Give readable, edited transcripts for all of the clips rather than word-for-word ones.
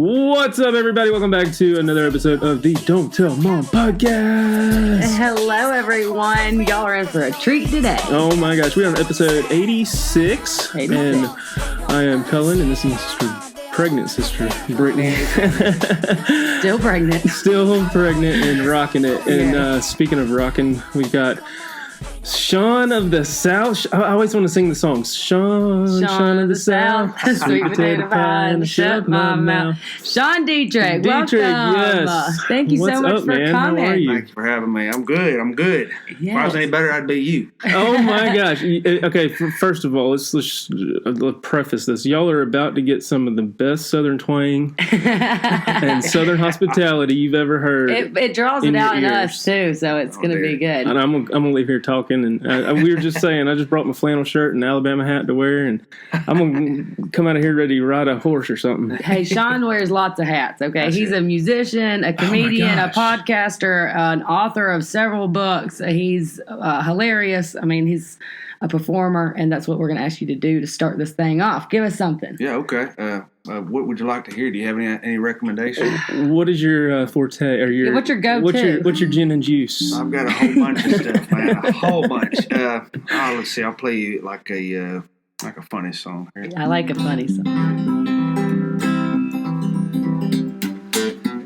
What's up, everybody? Welcome back to another episode of the Don't Tell Mom podcast. Hello, everyone. Y'all are in for a treat today. Oh my gosh, we're on episode 86. And I am Cullen, and this is pregnant sister, Britany. Still pregnant. Still pregnant and rocking it. And speaking of rocking, we've got Sean of the South. I always want to sing the song. Sean of the South. Sweet potato pie and shut my mouth. Sean Dietrich, welcome. Yes. Thank you so much for coming. How are you? Thanks for having me. I'm good. Yes. If I was any better, I'd be you. Oh my gosh. Okay, first of all, let's preface this. Y'all are about to get some of the best Southern twang and Southern hospitality you've ever heard. It draws it out in us too, so it's going to be good. And I'm going to leave here talking, and we were just saying, I just brought my flannel shirt and Alabama hat to wear, and I'm going to come out of here ready to ride a horse or something. Hey, Sean wears lots of hats, okay? That's He's a musician, a comedian, a podcaster, an author of several books. He's hilarious. I mean, he's a performer, and that's what we're going to ask you to do to start this thing off. Give us something. Yeah, okay. What would you like to hear? Do you have any recommendations? What is your forte? Or your what's your go-to? What's your gin and juice? I've got a whole bunch of stuff, man. A whole bunch. Let's see. I'll play you like a funny song here. I like a funny song.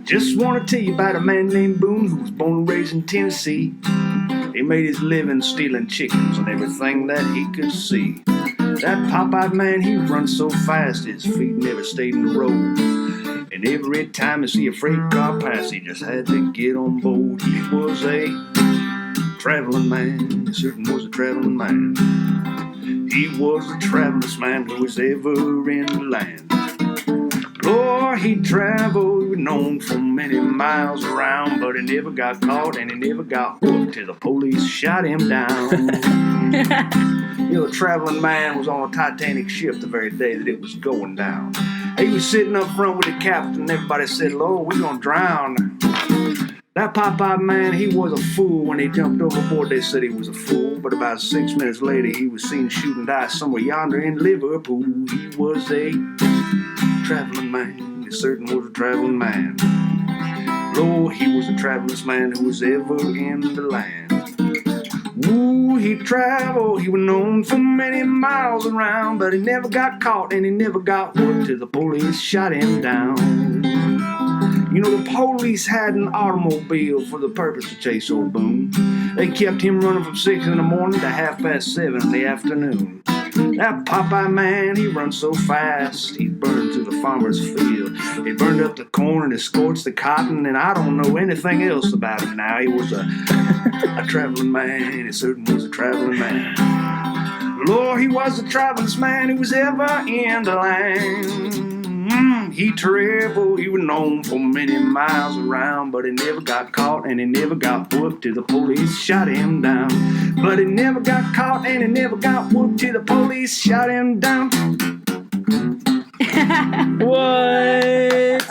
Just want to tell you about a man named Boone who was born and raised in Tennessee. He made his living stealing chickens and everything that he could see. That pop-eyed man, he runs so fast, his feet never stayed in the road. And every time he see a freight car pass, he just had to get on board. He was a traveling man, he certainly was a traveling man. He was the travelingest man who was ever in the land. Lord, he traveled, known for many miles around, but he never got caught and he never got hooked till the police shot him down. The traveling man was on a Titanic ship the very day that it was going down. He was sitting up front with the captain, and everybody said, Lord, we're gonna drown. That Popeye man, he was a fool. When he jumped overboard, they said he was a fool. But about 6 minutes later, he was seen shooting dice somewhere yonder in Liverpool. He was a traveling man. He certainly was a traveling man. Lord, he was the travelingest man who was ever in the land. Ooh, he traveled, he was known for many miles around, but he never got caught and he never got hooked till the police shot him down. You know, the police had an automobile for the purpose to chase old Boone. They kept him running from 6 in the morning to 7:30 in the afternoon. That Popeye man, he runs so fast, he burned through the farmer's field. He burned up the corn and he scorched the cotton, and I don't know anything else about him now. He was a traveling man, he certainly was a traveling man. Lord, he was the travelingest man who was ever in the land. He traveled, he was known for many miles around, but he never got caught and he never got whooped till the police shot him down. But he never got caught and he never got whooped till the police shot him down. What?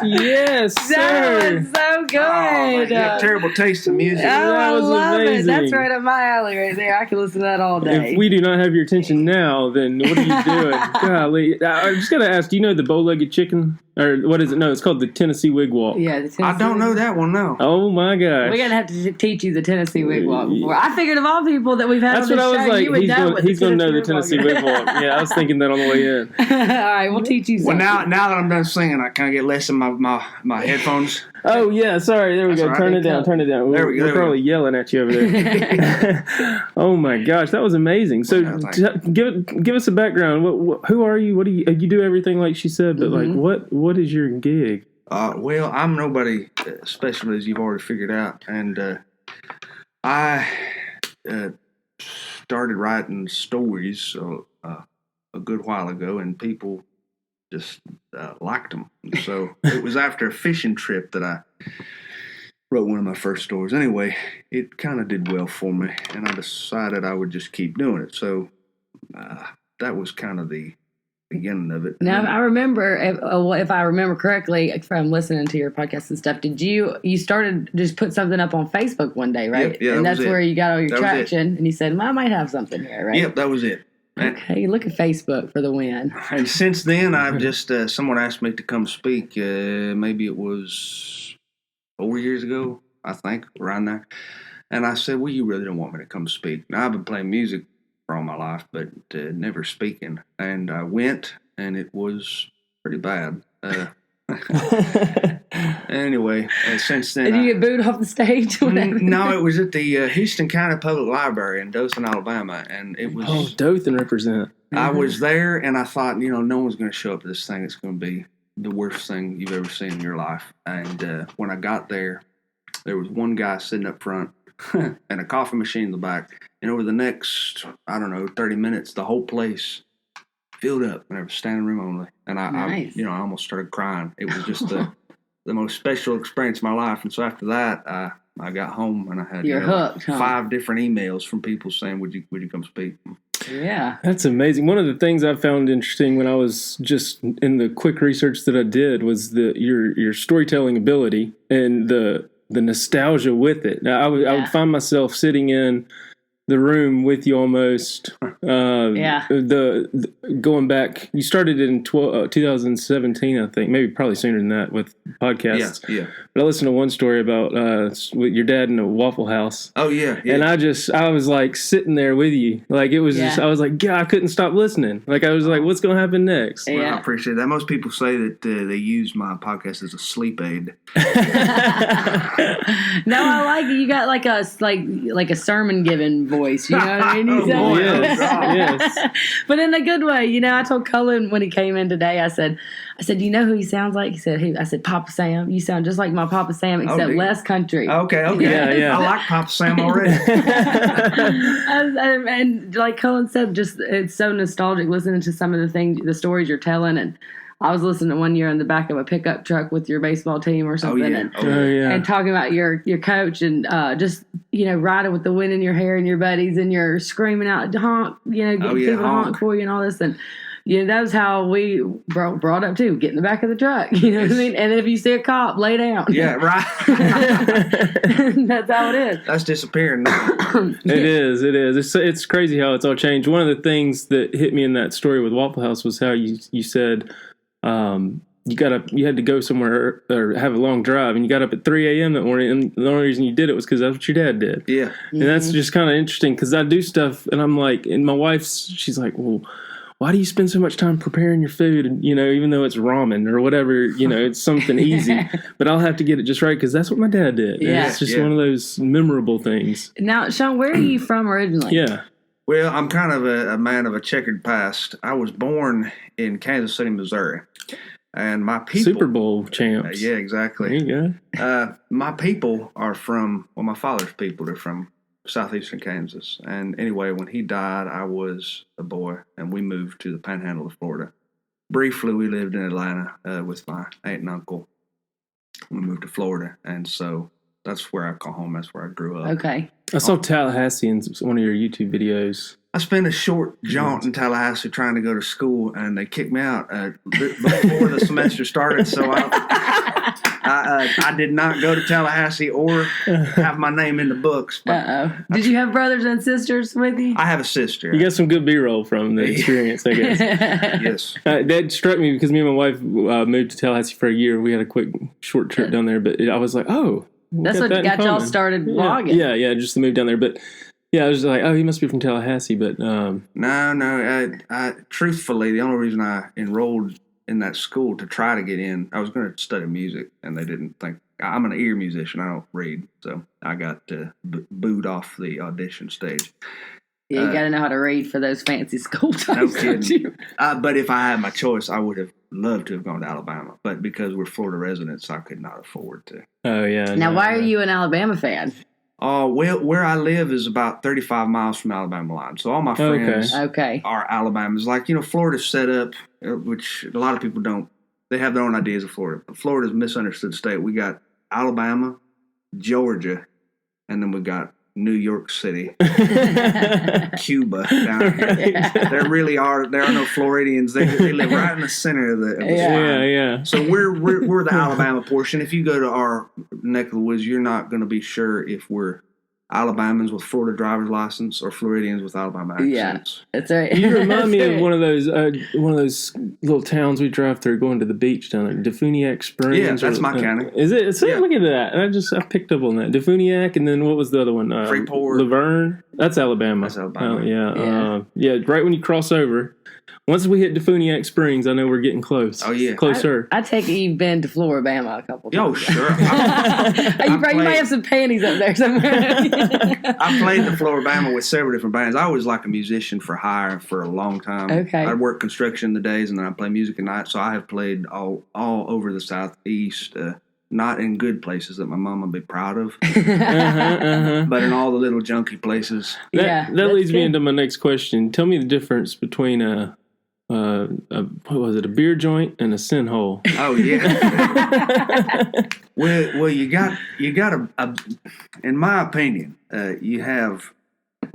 Yes, sir. That was so good. Oh, man, you have terrible taste in music. Oh, That was I love amazing. it. That's right up my alley right there. I can listen to that all day. If we do not have your attention now, then what are you doing? Golly. I'm just going to ask, do you know the bow-legged chicken? Or what is it? No, it's called the Tennessee Wigwalk. Yeah, the Tennessee I don't know that one, no. Oh, my gosh. We're going to have to teach you the Tennessee Wigwalk before. I figured of all people that we've had That's on what this I was show, like. you would know what He's going to know the Wigwalk Tennessee is. Wigwalk. Yeah, I was thinking that on the way in. All right, we'll teach you Well, something. now that I'm done singing, can I get less in my headphones? Oh, yeah, sorry. There we go. That's Turn all it down. Turn it down. There we go, We're there we probably yelling at you over there. Oh, my gosh. That was amazing. So give us a background. Who are you? What do you do everything like she said, but like what is your gig? Well, I'm nobody special, as you've already figured out, and I started writing stories a good while ago, and people just liked them. So it was after a fishing trip that I wrote one of my first stories. Anyway, it kind of did well for me, and I decided I would just keep doing it. So that was kind of the beginning of it. Now, I remember, if I remember correctly from listening to your podcast and stuff, you started just put something up on Facebook one day, right? Yeah, and that that's was it. where you got all your That was it. traction, and you said, well, I might have something here, right? Yep, that was it. Okay, look at Facebook for the win. And since then, I've just someone asked me to come speak. Maybe it was 4 years ago, I think, around there. And I said, well, you really don't want me to come speak. Now, I've been playing music for all my life, but never speaking. And I went, and it was pretty bad. Anyway, since then... Did you get booed off the stage? No, it was at the Houston County Public Library in Dothan, Alabama. And it was... Oh, Dothan represent. I was there, and I thought, no one's going to show up to this thing. It's going to be the worst thing you've ever seen in your life. And when I got there was one guy sitting up front and a coffee machine in the back. And over the next, 30 minutes, the whole place filled up, and there was standing room only. And I almost started crying. It was just the most special experience of my life. And so after that, I got home, and I had hooked, 5 different emails from people saying, "Would you come speak?" Yeah, that's amazing. One of the things I found interesting when I was just in the quick research that I did was your storytelling ability and the nostalgia with it. Now, I would find myself sitting in the room with you almost. The going back, you started in 2017, I think, maybe probably sooner than that with podcasts. Yeah. But I listened to one story about with your dad in a Waffle House. Oh yeah. And I was like sitting there with you, like it was just, I was like, I couldn't stop listening. Like I was like, what's going to happen next? Well, I appreciate that. Most people say that they use my podcast as a sleep aid. No, I like it. You got like a sermon giving voice. You know what I mean? Yes. But in a good way. I told Cullen when he came in today, I said, you know who he sounds like? He said, who? I said, Papa Sam. You sound just like my Papa Sam, except less country. Okay. Yeah. I like Papa Sam already. And like Cullen said, just it's so nostalgic listening to some of the stories you're telling. And I was listening to one year in the back of a pickup truck with your baseball team or something. And talking about your coach and just, riding with the wind in your hair and your buddies and you're screaming out, honk, getting people to honk for you and all this. And, that was how we brought up too. Get in the back of the truck. You know what I mean? And if you see a cop, lay down. Yeah, right. That's how it is. That's disappearing now. It is. It's crazy how it's all changed. One of the things that hit me in that story with Waffle House was how you said you had to go somewhere or have a long drive, and you got up at 3 a.m. that morning, and the only reason you did it was because that's what your dad did. Yeah. And that's just kind of interesting because I do stuff, and I'm like, and my she's like, well, why do you spend so much time preparing your food? And, even though it's ramen or whatever, it's something easy, but I'll have to get it just right because that's what my dad did. Yeah. And it's just one of those memorable things. Now, Sean, where are you from originally? Yeah. Well, I'm kind of a man of a checkered past. I was born in Kansas City, Missouri. And my people... Super Bowl champs. Yeah, exactly. There you go. My people are from... Well, my father's people are from southeastern Kansas. And anyway, when he died, I was a boy, and we moved to the Panhandle of Florida. Briefly, we lived in Atlanta with my aunt and uncle. We moved to Florida, and so that's where I call home. That's where I grew up. Okay. I saw Tallahassee in one of your YouTube videos. I spent a short jaunt in Tallahassee trying to go to school, and they kicked me out before the semester started. So I did not go to Tallahassee or have my name in the books. Did you have brothers and sisters with you? I have a sister. You got some good B-roll from the experience, I guess. Yes. That struck me because me and my wife moved to Tallahassee for a year. We had a quick short trip down there, but I was like, oh. That's what got y'all started vlogging. Yeah, just to move down there. But yeah, I was like, oh, he must be from Tallahassee. But no. I truthfully, the only reason I enrolled in that school to try to get in, I was going to study music, and they didn't think I'm an ear musician. I don't read, so I got booed off the audition stage. Yeah, you got to know how to read for those fancy school times. No kidding. But if I had my choice, I would have loved to have gone to Alabama. But because we're Florida residents, I could not afford to. Oh, yeah. Now, why are you an Alabama fan? Well, where I live is about 35 miles from the Alabama line. So all my friends are Alabamans. Like, Florida's set up, which a lot of people don't. They have their own ideas of Florida. But Florida's a misunderstood state. We got Alabama, Georgia, and then we got New York City, Cuba down here. There are no Floridians. They live right in the center of the yeah. So we're the Alabama portion. If you go to our neck of the woods, you're not going to be sure if we're Alabamans with Florida driver's license or Floridians with Alabama accents. Yeah, that's right. You remind me of one of those little towns we drive through going to the beach down there, Defuniak Springs. Yeah, that's my county. Is it? So look at that. I picked up on that. Defuniak, and then what was the other one? Freeport. Laverne. That's Alabama. That's Alabama. Oh, yeah. Right when you cross over. Once we hit Defuniak Springs, I know we're getting close. Oh, yeah. Closer. I take it you've been to Floribama a couple times. Oh, sure. You might have some panties up there somewhere. I played the Floribama with several different bands. I was like a musician for hire for a long time. Okay. I'd work construction in the days, and then I'd play music at night. So I have played all over the Southeast, not in good places that my mom would be proud of, but in all the little junky places. That leads me into my next question. Tell me the difference between what was it, a beer joint and a sin hole? Oh yeah. well, you got a in my opinion, you have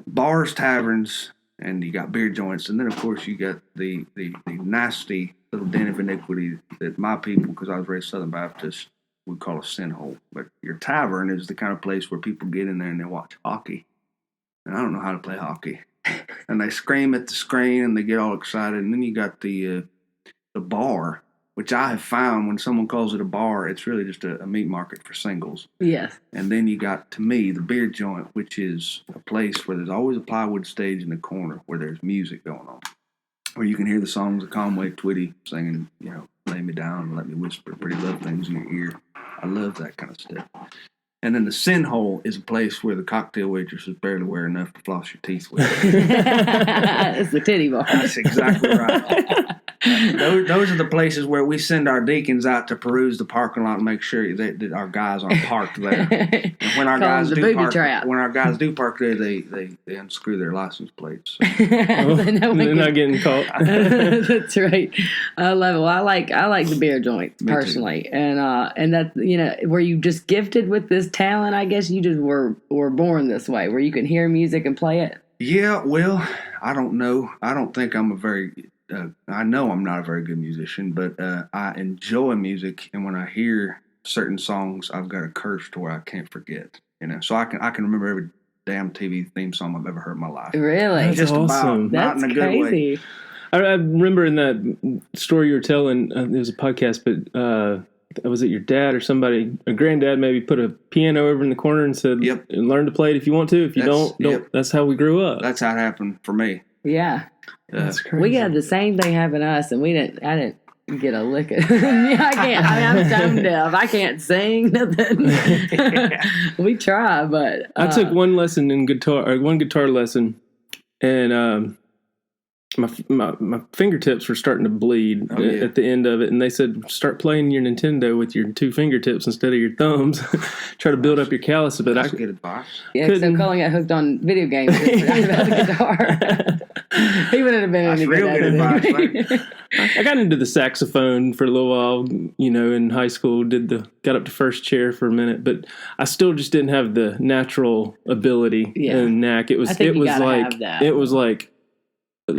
bars, taverns, and you got beer joints, and then of course you got the nasty little den of iniquity that my people, because I was raised Southern Baptist, would call a sin hole. But your tavern is the kind of place where people get in there and they watch hockey, and I don't know how to play hockey. And they scream at the screen and they get all excited. And then you got the bar, which I have found when someone calls it a bar, it's really just a meat market for singles. Yes. And then you got, to me, the beer joint, which is a place where there's always a plywood stage in the corner where there's music going on, where you can hear the songs of Conway Twitty singing, lay me down and let me whisper pretty love things in your ear. I love that kind of stuff. And then the sin hole is a place where the cocktail waitress is barely wearing enough to floss your teeth with. It's the titty bar. That's exactly right. Those are the places where we send our deacons out to peruse the parking lot and make sure that our guys aren't parked there. And when our guys do park there, they unscrew their license plates. So. They're not getting caught. That's right. I love it. Well, I like the beer joints personally, and that's were you just gifted with this talent? I guess you just were born this way, where you can hear music and play it. Yeah, well, I don't know. I don't think I'm a very. I know I'm not a very good musician, but I enjoy music, and when I hear certain songs, I've got a curse to where I can't forget. So I can remember every damn TV theme song I've ever heard in my life. Really? That's just awesome. About, not That's in a good crazy. way. I remember in that story you were telling, there was a podcast, but was it your dad or somebody, a granddad maybe, put a piano over in the corner and said, Yep. Learn to play it if you want to. If you don't. Yep. That's how we grew up. That's how it happened for me. Yeah. That's crazy. We had the same thing happen to us, and I didn't get a lick of I can't. I'm tone deaf. I can't sing nothing. We try, but I took one lesson in guitar, or one guitar lesson, and my fingertips were starting to bleed at the end of it, and they said start playing your Nintendo with your two fingertips instead of your thumbs. Try to build up your callus a bit. That's good advice. Yeah, so Cullen got hooked on video games. About the guitar. He wouldn't have been That's any real good good at advice. it. I got into the saxophone for a little while, in high school. Got up to first chair for a minute, but I still just didn't have the natural ability and knack. It was like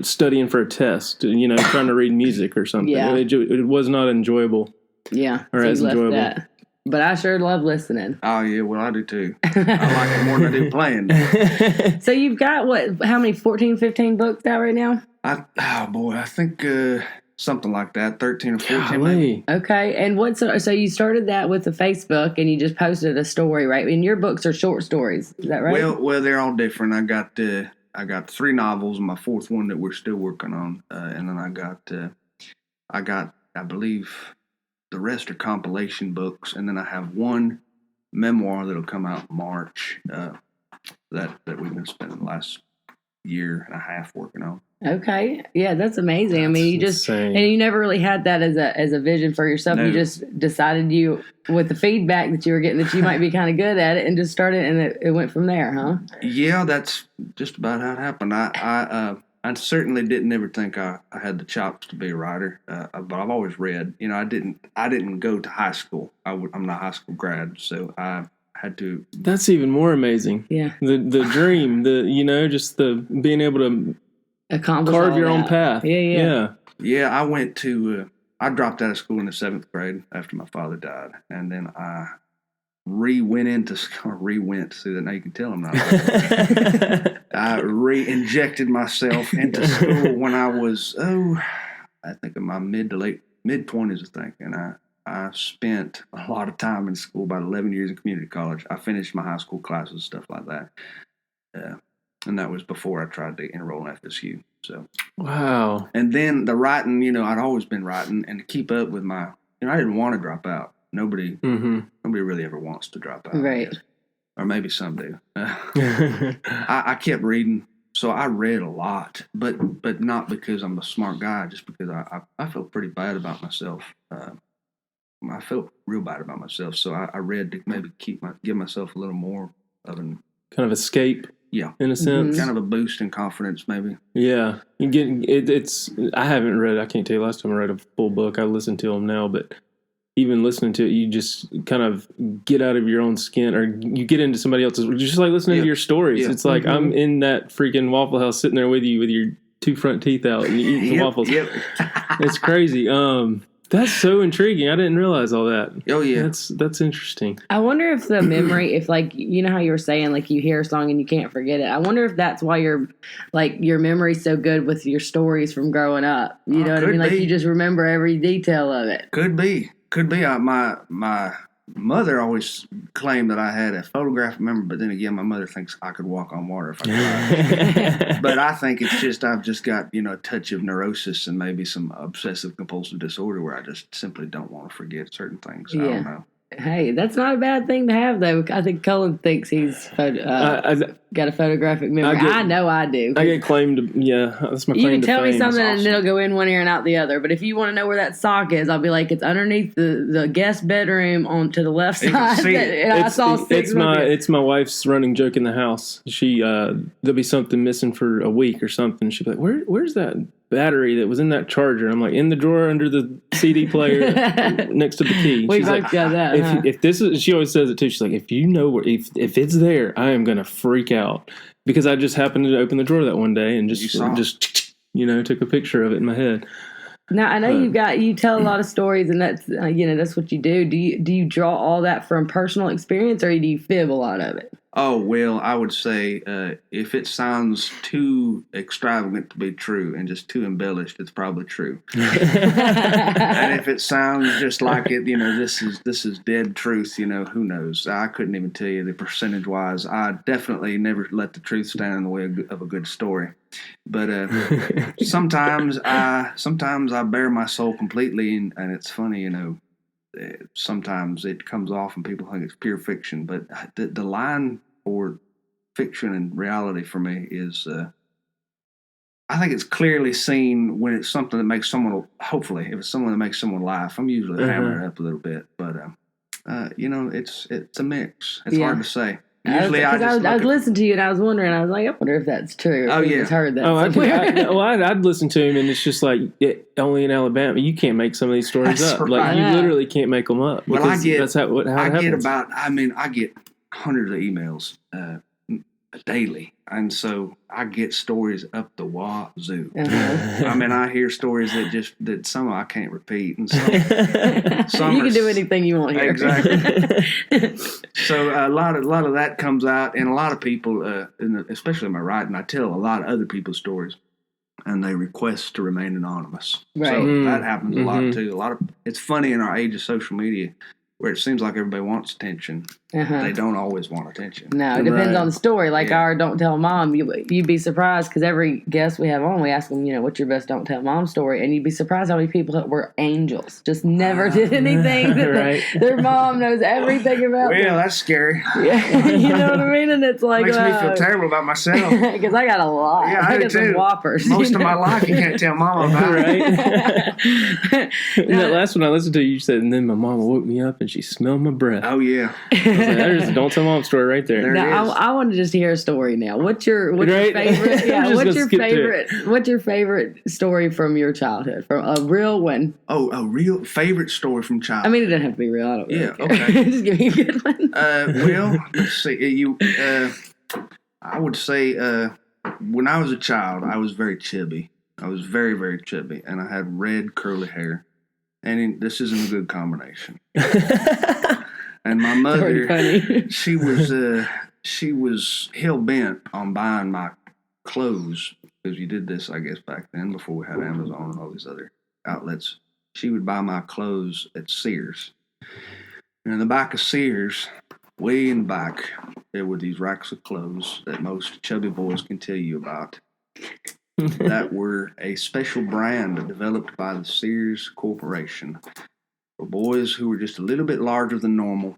studying for a test, trying to read music or something. Yeah. It was not enjoyable. Yeah, or as enjoyable. That. But I sure love listening. Oh yeah, well I do too. I like it more than I do playing. So you've got how many, 14, 15 books out right now? I think something like that, 13 or 14 Golly. maybe. Okay, and so you started that with the Facebook, and you just posted a story, right? And your books are short stories, is that right? Well, they're all different. I got 3 novels, and my 4th one that we're still working on, and then I got I believe the rest are compilation books, and then I have one memoir that'll come out in March that we've been spending the last year and a half working on. Okay, yeah, that's amazing. I mean, you just insane. and you never really had that as a vision for yourself. No. You just decided with the feedback that you were getting that you might be kind of good at it, and just started, and it went from there, huh? Yeah, that's just about how it happened. I certainly didn't ever think I had the chops to be a writer, but I've always read. I didn't go to high school. I'm not a high school grad, so I had to. That's even more amazing. Yeah, the dream, just the being able to accomplish carve all your that. own path. Yeah. Yeah, I went to. I dropped out of school in the 7th grade after my father died, and then I See that now you can tell I'm not. I re-injected myself into school when I was I think in my mid 20s, I think, and I spent a lot of time in school, about 11 years in community college. I finished my high school classes, stuff like that, and that was before I tried to enroll in FSU. So wow. And then the writing, I'd always been writing, and to keep up with my, I didn't want to drop out. Nobody really ever wants to drop out, right? Or maybe some do. I kept reading, so I read a lot, but not because I'm a smart guy, just because I felt pretty bad about myself. I felt real bad about myself, so I read to maybe give myself a little more of an kind of escape. Yeah, in a sense, kind of a boost in confidence, maybe. Yeah, you get it's. I haven't read. I can't tell you last time I read a full book. I listen to them now, but even listening to it, you just kind of get out of your own skin, or you get into somebody else's. Just like listening to your stories. It's like I'm in that freaking Waffle House, sitting there with you with your 2 front teeth out and you eating waffles. It's crazy. That's so intriguing. I didn't realize all that. Oh yeah, that's interesting. I wonder if the memory, if like how you were saying, like you hear a song and you can't forget it. I wonder if that's why your memory's so good with your stories from growing up. You know what I mean? Like you just remember every detail of it. Could be. My mother always claimed that I had a photographic memory, but then again, my mother thinks I could walk on water if I tried. But I think it's just I've just got a touch of neurosis and maybe some obsessive compulsive disorder where I just simply don't want to forget certain things. I don't know. Hey, that's not a bad thing to have, though. I think Cullen thinks he's got a photographic memory. I know I do. I get claimed. Yeah, that's my claim to fame. You can tell me something and it'll go in one ear and out the other. But if you want to know where that sock is, I'll be like, it's underneath the guest bedroom on to the left side. It's my wife's running joke in the house. She there'll be something missing for a week or something. She'll be like, where's that battery that was in that charger? I'm like, in the drawer under the CD player next to the key. We both got that. If this is, she always says it too. She's like, if you know where, if it's there, I am gonna freak out because I just happened to open the drawer that one day and just took a picture of it in my head. Now I know you tell a lot of stories, and that's that's what you do. Do you draw all that from personal experience, or do you fib a lot of it? Oh, well, I would say if it sounds too extravagant to be true and just too embellished, it's probably true. And if it sounds just like it, this is dead truth, who knows? I couldn't even tell you the percentage-wise. I definitely never let the truth stand in the way of a good story. But sometimes I bare my soul completely, and it's funny, sometimes it comes off and people think it's pure fiction, but the line for fiction and reality for me is I think it's clearly seen when it's something that makes someone, hopefully, if it's someone that makes someone laugh. I'm usually hammering it up a little bit, but it's a mix. It's hard to say. Usually I was listening to you and I was wondering. I was like, I wonder if that's true. Oh yeah, just heard that. I'd listen to him, and it's just like only in Alabama you can't make some of these stories up. Right. Like you literally can't make them up. Well, I get I get hundreds of emails daily, and so I get stories up the wazoo. I hear stories that some I can't repeat, and some you can do anything you want here. Exactly. So a lot of that comes out, and a lot of people, especially in my writing, I tell a lot of other people's stories, and they request to remain anonymous. Right. So that happens a lot too. It's funny in our age of social media, where it seems like everybody wants attention. They don't always want attention. No, it depends on the story. Like our Don't Tell Mom, you'd be surprised because every guest we have on, we ask them, what's your best Don't Tell Mom story? And you'd be surprised how many people that were angels, just never did anything. Their mom knows everything about them. Well, that's scary. Yeah, you know what I mean? And it's like... Makes me feel terrible about myself. Because I got a lot. Yeah, I got some whoppers. Most of my life you can't tell Mama about. Right? And that last one I listened to, you said, and then my mama woke me up and she smelled my breath. Oh, yeah. There's a Don't Tell Mom story right there. Now, I want to just hear a story now. What's your favorite? Yeah, what's your favorite story from your childhood? From a real one? Oh, a real favorite story from childhood. I mean, it doesn't have to be real. I don't really care. Okay. Just give me a good one. Well, let's see. I would say when I was a child, I was very chubby. I was very, very chubby, and I had red curly hair. And this isn't a good combination. And my mother, she was hell bent on buying my clothes, because you did this, I guess, back then before we had Amazon and all these other outlets. She would buy my clothes at Sears. And in the back of Sears, way in the back, there were these racks of clothes that most chubby boys can tell you about that were a special brand developed by the Sears Corporation for boys who were just a little bit larger than normal,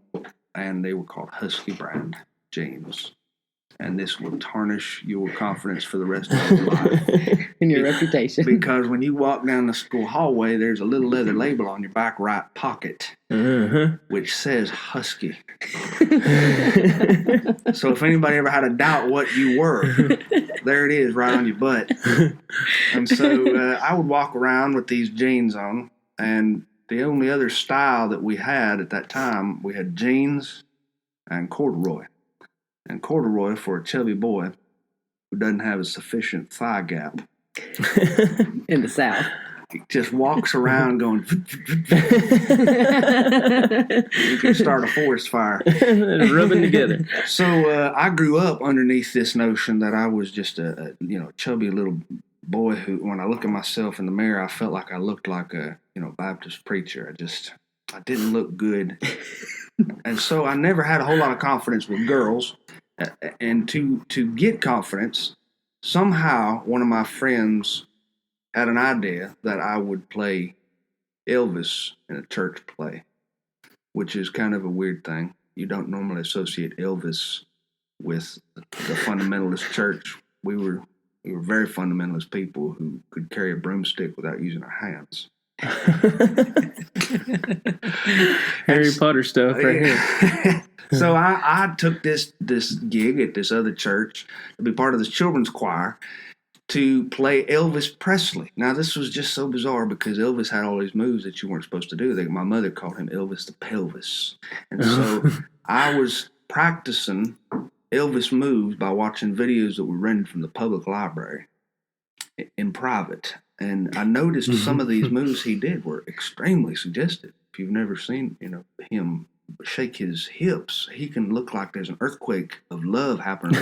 and they were called Husky brand jeans. And this will tarnish your confidence for the rest of your life. And your reputation. Because when you walk down the school hallway, there's a little leather label on your back right pocket, which says Husky. So if anybody ever had a doubt what you were, there it is right on your butt. And so I would walk around with these jeans on, and the only other style that we had at that time, we had jeans and corduroy. And corduroy, for a chubby boy who doesn't have a sufficient thigh gap in the South, he just walks around going, you can start a forest fire. Rubbing together. So I grew up underneath this notion that I was just a chubby little boy who, when I look at myself in the mirror, I felt like I looked like a Baptist preacher. I didn't look good. And so I never had a whole lot of confidence with girls. And to get confidence, somehow one of my friends had an idea that I would play Elvis in a church play, which is kind of a weird thing. You don't normally associate Elvis with the fundamentalist church. We were very fundamentalist people who could carry a broomstick without using our hands. Harry Potter stuff right here. So I took this gig at this other church to be part of this children's choir to play Elvis Presley. Now, this was just so bizarre because Elvis had all these moves that you weren't supposed to do. My mother called him Elvis the Pelvis. And so I was practicing Elvis moves by watching videos that were rented from the public library in private. And I noticed some of these moves he did were extremely suggestive. If you've never seen, him shake his hips, he can look like there's an earthquake of love happening.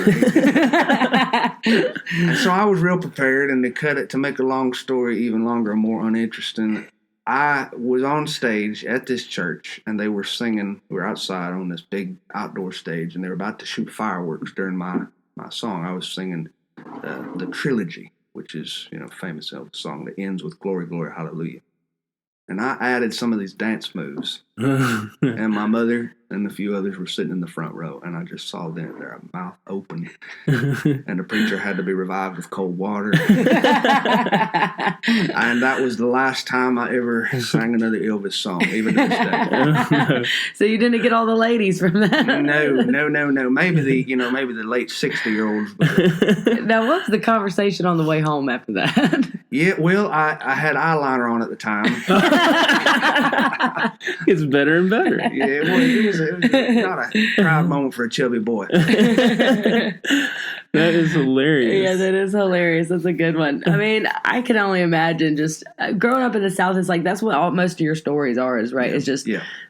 And so I was real prepared, and to make a long story even longer and more uninteresting, I was on stage at this church, and they were singing. We were outside on this big outdoor stage, and they were about to shoot fireworks during my song. I was singing the Trilogy, which is, famous Elvis song that ends with Glory, Glory, Hallelujah. And I added some of these dance moves. And my mother and a few others were sitting in the front row. And I just saw them, their mouth open. And the preacher had to be revived with cold water. And that was the last time I ever sang another Elvis song, even to this day. So you didn't get all the ladies from that? No. Maybe the late 60-year-olds. Now, what was the conversation on the way home after that? Yeah, well, I had eyeliner on at the time. It's better and better. Yeah, well, it was not a proud moment for a chubby boy. That is hilarious. Yeah, that is hilarious. That's a good one. I mean, I can only imagine just growing up in the South. It's like that's what most of your stories are, is right? It's just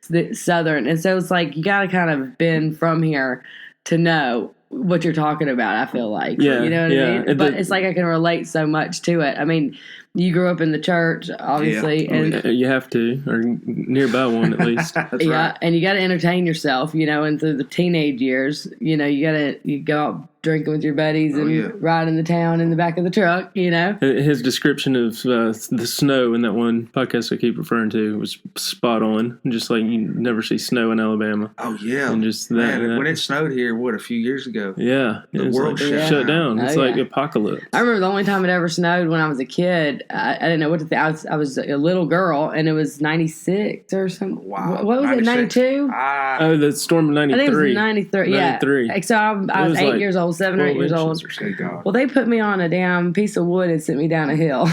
the Southern, and so it's like you got to kind of been from here to know what you're talking about. I feel like, you know what I mean. But it's like I can relate so much to it. I mean, you grew up in the church, obviously, and you have to, or nearby one at least. Right. And you got to entertain yourself, and through the teenage years, you go out drinking with your buddies and ride in the town in the back of the truck, His description of the snow in that one podcast I keep referring to was spot on. Just like you never see snow in Alabama. Oh, yeah. And just that. When it snowed here, a few years ago? Yeah. The world shut down. It's like apocalypse. I remember the only time it ever snowed when I was a kid. I didn't know what to think. I was a little girl, and it was 96 or something. Wow. What was 96? It, 92? The storm of 93. I think it was 93. 93. Yeah. So I was 8 years old, 7 or 8 years old. Well, they put me on a damn piece of wood and sent me down a hill.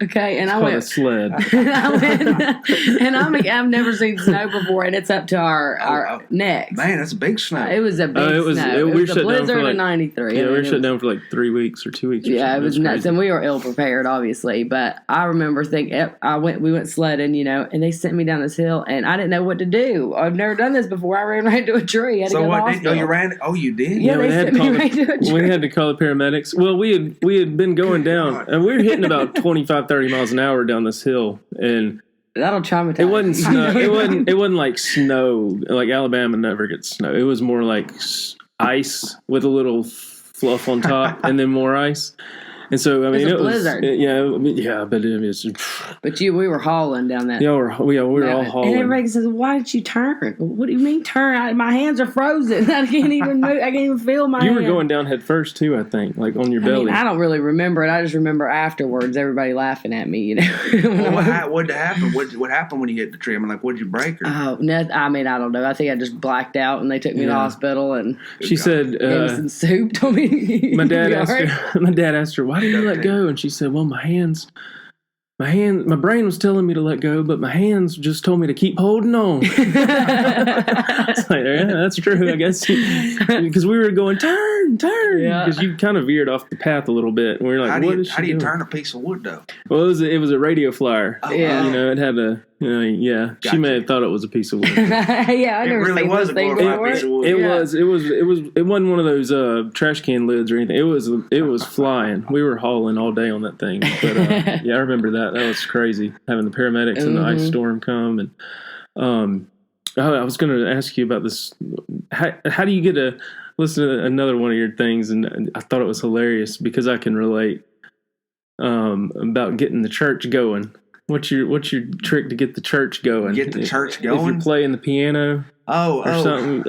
Okay, and I went. A sled. And I've never seen snow before, and it's up to our necks. Man, that's a big snow. It was a big snow. It was a blizzard in 93. Yeah, we were shut down for like 3 weeks or 2 weeks. Yeah, it was nuts, and we were ill prepared, obviously. obviously, but I remember thinking, we went sledding, and they sent me down this hill, and I didn't know what to do. I've never done this before. I ran right into a tree. I had to go to the hospital. You ran? Oh, you did? Yeah, they sent me right into a tree. We had to call the paramedics. Well, we had been going down, and we were hitting about 25, 30 miles an hour down this hill, and that'll traumatize. It wasn't snow. It wasn't like snow. Like Alabama never gets snow. It was more like ice with a little fluff on top, and then more ice. And so, I mean, it was blizzard. But it was. But we were hauling down that. We were all hauling. And everybody says, "Why did you turn? What do you mean turn? My hands are frozen. I can't even move. I can't even feel my." You were going down head first too, I think, like on your belly. I don't really remember it. I just remember afterwards, everybody laughing at me. What happened? What happened when you hit the tree? I mean, like, what did you break? Oh, no, I mean, I don't know. I think I just blacked out, and they took me to the hospital. And she said, gave me some soup. Told me my dad asked her, "Why did you let go?" And she said, "Well, my brain was telling me to let go, but my hands just told me to keep holding on." It's like, yeah, that's true, I guess, because we were going turn, because you kind of veered off the path a little bit, and we were like, how do you turn a piece of wood though? Well, it was a radio flyer. Oh, yeah, it had a. Gotcha. She may have thought it was a piece of wood. Yeah, I never seen this thing before. Piece of wood. It wasn't one of those trash can lids or anything. It was flying. We were hauling all day on that thing. But I remember that. That was crazy, having the paramedics and the ice storm come. And I was going to ask you about this. How do you get to listen to another one of your things? And I thought it was hilarious because I can relate about getting the church going. What's your trick to get the church going? Get the church going? If you're playing the piano or something.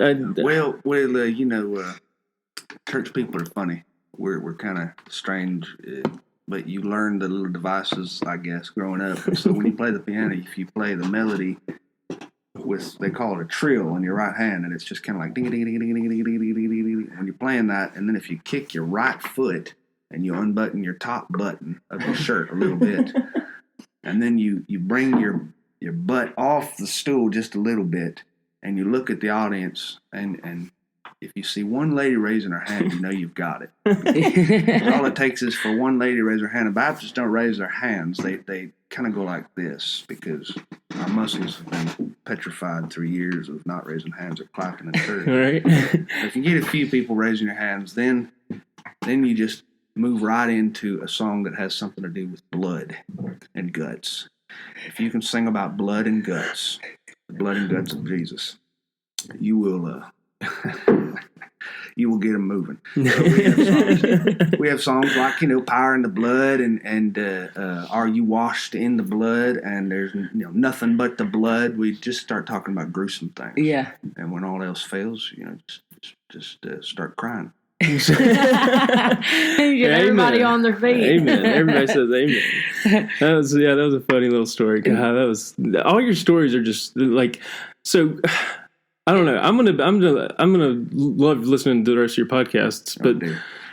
Church people are funny. We're kind of strange, but you learn the little devices, I guess, growing up. So when you play the piano, if you play the melody they call it a trill on your right hand, and it's just kind of like ding ding ding ding ding ding ding ding ding when you're playing that, and then if you kick your right foot and you unbutton your top button of your shirt a little bit. And then you bring your butt off the stool just a little bit, and you look at the audience, and if you see one lady raising her hand, you know you've got it. All it takes is for one lady to raise her hand. And Baptists don't raise their hands. They kind of go like this because our muscles have been petrified through years of not raising hands or clapping in church. Right. If you get a few people raising your hands, then you just move right into a song that has something to do with blood and guts. If you can sing about blood and guts, the blood and guts of Jesus, you will get them moving. We have songs like Power in the Blood and Are You Washed in the Blood, and there's Nothing But the Blood. We just start talking about gruesome things. Yeah. And when all else fails, just start crying. Get everybody on their feet. Amen. Everybody says amen. That was a funny little story. God, that was all your stories are just like so. I don't know. I'm gonna love listening to the rest of your podcasts, but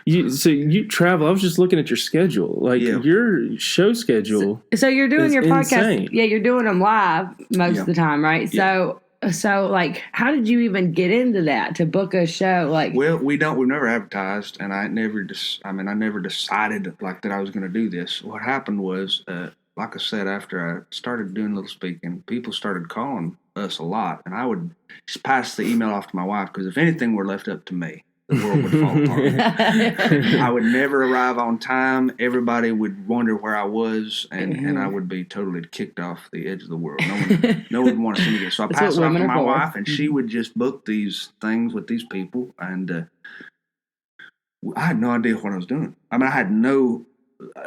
you travel. I was just looking at your schedule, your show schedule. So you're doing your podcast. Insane. Yeah, you're doing them live most of the time, right? Yeah. So like, how did you even get into that to book a show? Like, well, we've never advertised, and I never decided like that I was going to do this. What happened was, like I said, after I started doing a little speaking, people started calling us a lot, and I would just pass the email off to my wife because if anything were left up to me, the world would fall apart. I would never arrive on time. Everybody would wonder where I was, and I would be totally kicked off the edge of the world. No one would want to see me again. So I passed it off to my wife, and she would just book these things with these people, and I had no idea what I was doing. I mean,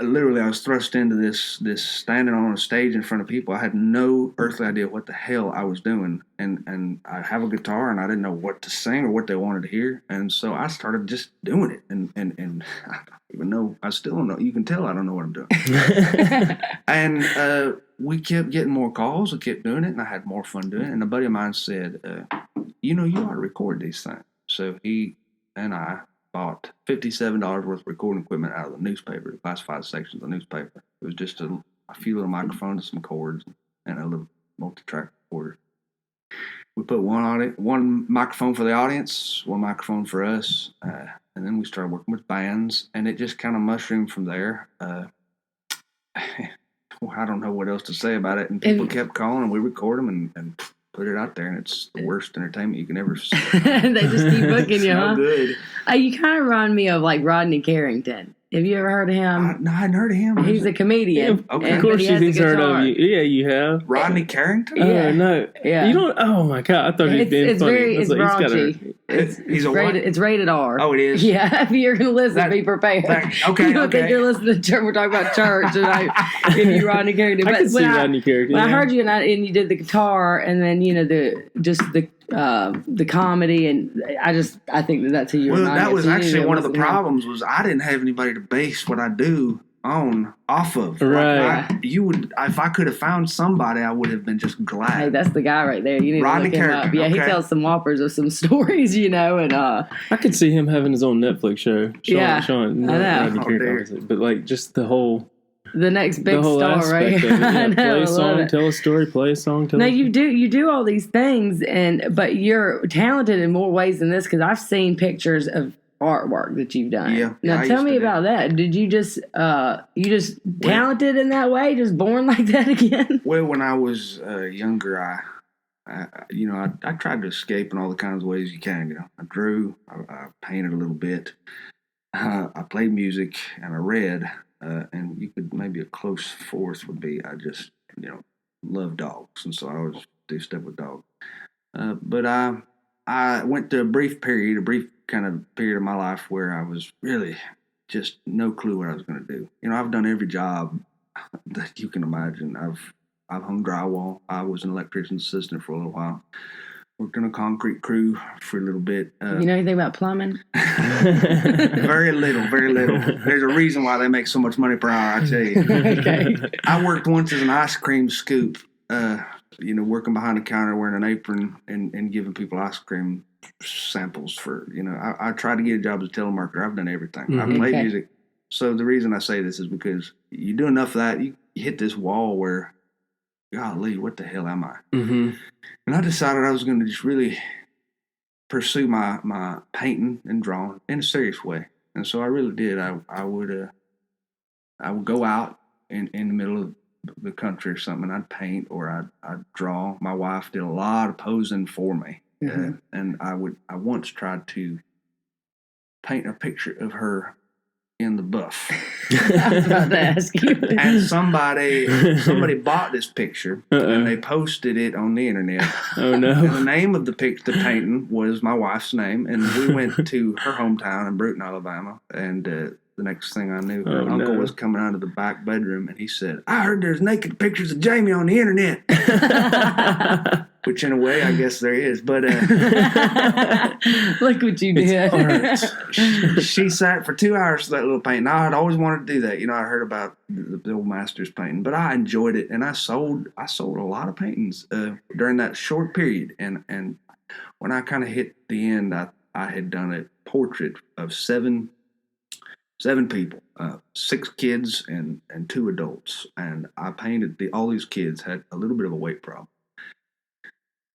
literally, I was thrust into this standing on a stage in front of people. I had no earthly idea what the hell I was doing. And I have a guitar, and I didn't know what to sing or what they wanted to hear. And so I started just doing it. And I don't even know. I still don't know. You can tell I don't know what I'm doing. And we kept getting more calls. I kept doing it, and I had more fun doing it. And a buddy of mine said, you ought to record these things. So he and I bought $57 worth of recording equipment out of the newspaper, the classified sections of the newspaper. It was just a few little microphones, some cords, and a little multi-track recorder. We put one microphone for the audience, one microphone for us, and then we started working with bands, and it just kind of mushroomed from there. well, I don't know what else to say about it. And people kept calling, and we record them and put it out there, and it's the worst entertainment you can ever see. They just keep booking you, huh? No good. You kind of remind me of like Rodney Carrington. Have you ever heard of him? No, I hadn't heard of him. He's a comedian. Yeah, okay. Of course, he's heard of you. Yeah, you have. Rodney Carrington? Yeah. No. Yeah. You don't. Oh my God! I thought he'd been funny. It's raunchy. He's a what? It's rated R. Oh, it is? Yeah, if you're going to listen, be prepared. Okay, You don't think you're listening to church. We're talking about church, and I give you Rodney Carrington. I can see Rodney Carrington. When I heard you and you did the guitar, and then the comedy, and I think that's who you. Well, that was actually one of the problems. Was I didn't have anybody to base what I do off of. Right. Like if I could have found somebody, I would have been just glad. Hey, that's the guy right there. You need Rodney to look him up. Carrington. Yeah, he tells some whoppers of some stories, and I could see him having his own Netflix show. Sean, I know. Rodney Carrington, but like just the whole next big star, right? Of it, yeah. I know, play a song, tell a story, play a song, tell. No, you do all these things, but you're talented in more ways than this because I've seen pictures of artwork that you've done. Yeah. Now tell me about that. Did you just talented in that way, just born like that again? Well, when I was younger, I tried to escape in all the kinds of ways you can. I drew, I painted a little bit, I played music, and I read. And you could maybe a close fourth would be I just love dogs, and so I always do stuff with dogs. But I went through a brief kind of period of my life where I was really just no clue what I was going to do. I've done every job that you can imagine. I've hung drywall. I was an electrician's assistant for a little while. Worked on a concrete crew for a little bit. You know anything about plumbing? Very little. There's a reason why they make so much money per hour, I tell you. Okay. I worked once as an ice cream scoop, working behind the counter wearing an apron and giving people ice cream samples for, I tried to get a job as a telemarketer. I've done everything. Mm-hmm. I've played music. So the reason I say this is because you do enough of that, you hit this wall where, golly, what the hell am I? Mm-hmm. And I decided I was going to just really pursue my painting and drawing in a serious way. And so I really did. I would go out in the middle of the country or something, and I'd paint or I'd draw. My wife did a lot of posing for me. Mm-hmm. And I once tried to paint a picture of her in the buff. I was about to ask you. And somebody bought this picture and they posted it on the internet. Oh no! And the name of the painting was my wife's name, and we went to her hometown in Britany, Alabama. And the next thing I knew, her uncle was coming out of the back bedroom, and he said, "I heard there's naked pictures of Jamie on the internet." Which, in a way, I guess there is. But look what you did. She sat for 2 hours for that little painting. I'd always wanted to do that. I heard about the old masters painting, but I enjoyed it, and I sold a lot of paintings during that short period. And when I kind of hit the end, I had done a portrait of seven people, 6 kids and 2 adults, and I painted all these kids had a little bit of a weight problem.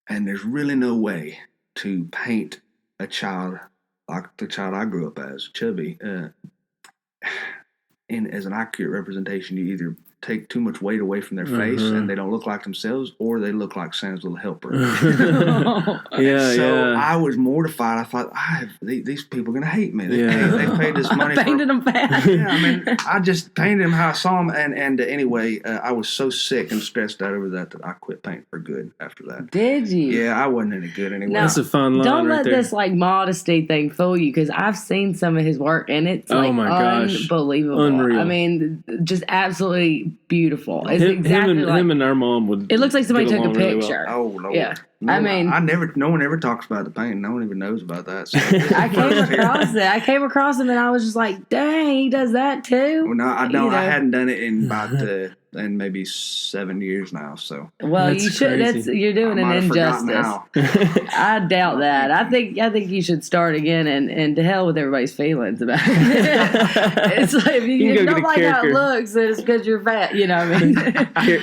And there's really no way to paint a child like the child I grew up as, chubby, as an accurate representation. You either take too much weight away from their face and they don't look like themselves, or they look like Santa's little helper. I was mortified. I thought, these people are going to hate me. They paid this money. Painted them bad. Yeah, I just painted them how I saw them. And anyway, I was so sick and stressed out over that I quit painting for good after that. Did you? Yeah, I wasn't any good anyway. That's a fun line. Don't right let there. this modesty thing fool you, because I've seen some of his work and it's unbelievable. Unreal. I mean, just absolutely beautiful. It's him and our mom would. It looks like somebody took a really picture. Well. Oh Lord. Yeah. No, I mean, no one ever talks about the painting. No one even knows about that. So I came across him and I was just like, dang, he does that too. Well, no, I don't. I hadn't done it in about in maybe 7 years now. So well, That's you should. crazy. You're doing I an might have forgotten injustice. how. I doubt that. I think you should start again, and to hell with everybody's feelings about it. It's like if You you can go don't get a like how it character. looks, then it's because you're fat. You know what I mean?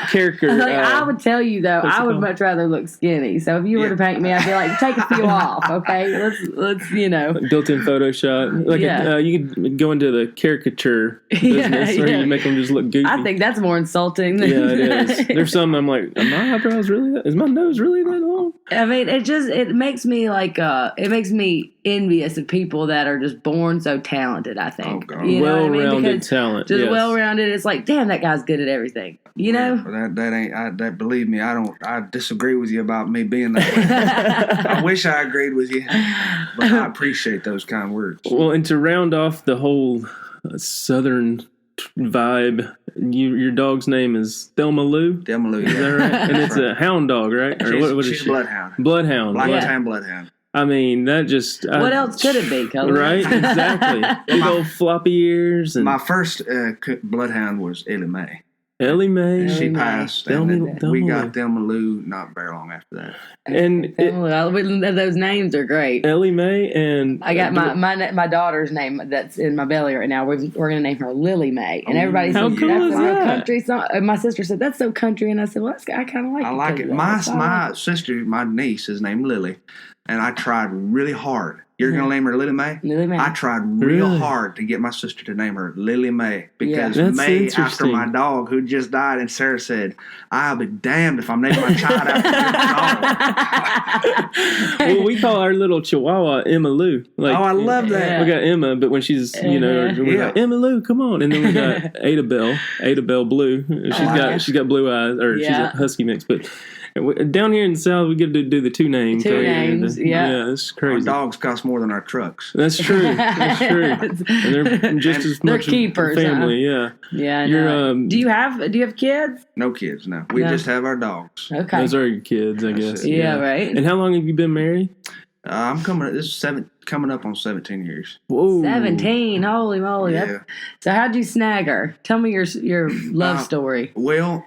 Character. Like, I would tell you though, what's it I would called? much rather look skinny. So if you were to paint me, I'd be like, take a few off, okay? Let's Built-in Photoshop. Like you could go into the caricature business where you make them just look goofy. I think that's more insulting. Than Yeah, it is. There's some I'm like, are my eyebrows really that? Is my nose really that long? I mean, it makes me like it makes me envious of people that are just born so talented. I think Oh, God. you know what I mean? Well-rounded Because talent. just Yes. well-rounded. It's like, damn, that guy's good at everything. You know? That ain't. That believe me, I disagree with you about me being that way. I wish I agreed with you, but I appreciate those kind words. Well, and to round off the whole southern vibe, your dog's name is Thelma Lou. Thelma Lou, Is that right? And it's a hound dog, right? Or what is she's she? a bloodhound. Bloodhound. Black Yeah. tan bloodhound. I mean, that just. What else could it be, Cullen? Right? Exactly. Big old floppy ears. And My first bloodhound was Ellie Mae. Ellie Mae. She Ellie Mae. passed, Thelma- and then Thelma we Lou. got Thelma Lou not very long after that. And Those names are great. Ellie Mae and. I got my daughter's name that's in my belly right now. We're going to name her Lily Mae, and everybody How says cool that's is a real that? country song. And my sister said that's so country, and I said, well, I kind of like it. I like it. 'cause My sister, my niece, is named Lily, and I tried really hard. You're gonna name her Lily Mae? Lily Mae. I tried real Really? hard to get my sister to name her Lily Mae because That's May, after interesting. my dog who just died, and Sarah said, "I'll be damned if I'm naming my child after your dog." Well, we call our little Chihuahua Emma Lou. Like, Oh, I love that. We got Emma, but when she's, we're Yeah. like, Emma Lou, come on. And then we got Ada Bell Blue. She's got blue eyes, or she's a Yeah. husky mix. But down here in the South, we get to do the two name Two thing. names, yeah. Yeah, it's Our crazy. dogs cost more than our trucks. That's true. That's true. And they're just as They're much keepers, a family, yeah. Yeah. I You're, know. Do you have kids? No kids, no. We No. just have our dogs. Okay. Those are your kids, I That's guess. it. Yeah, right. And how long have you been married? I'm coming up on 17 years. Whoa. 17. Holy moly. Yeah. So how'd you snag her? Tell me your love story. Well,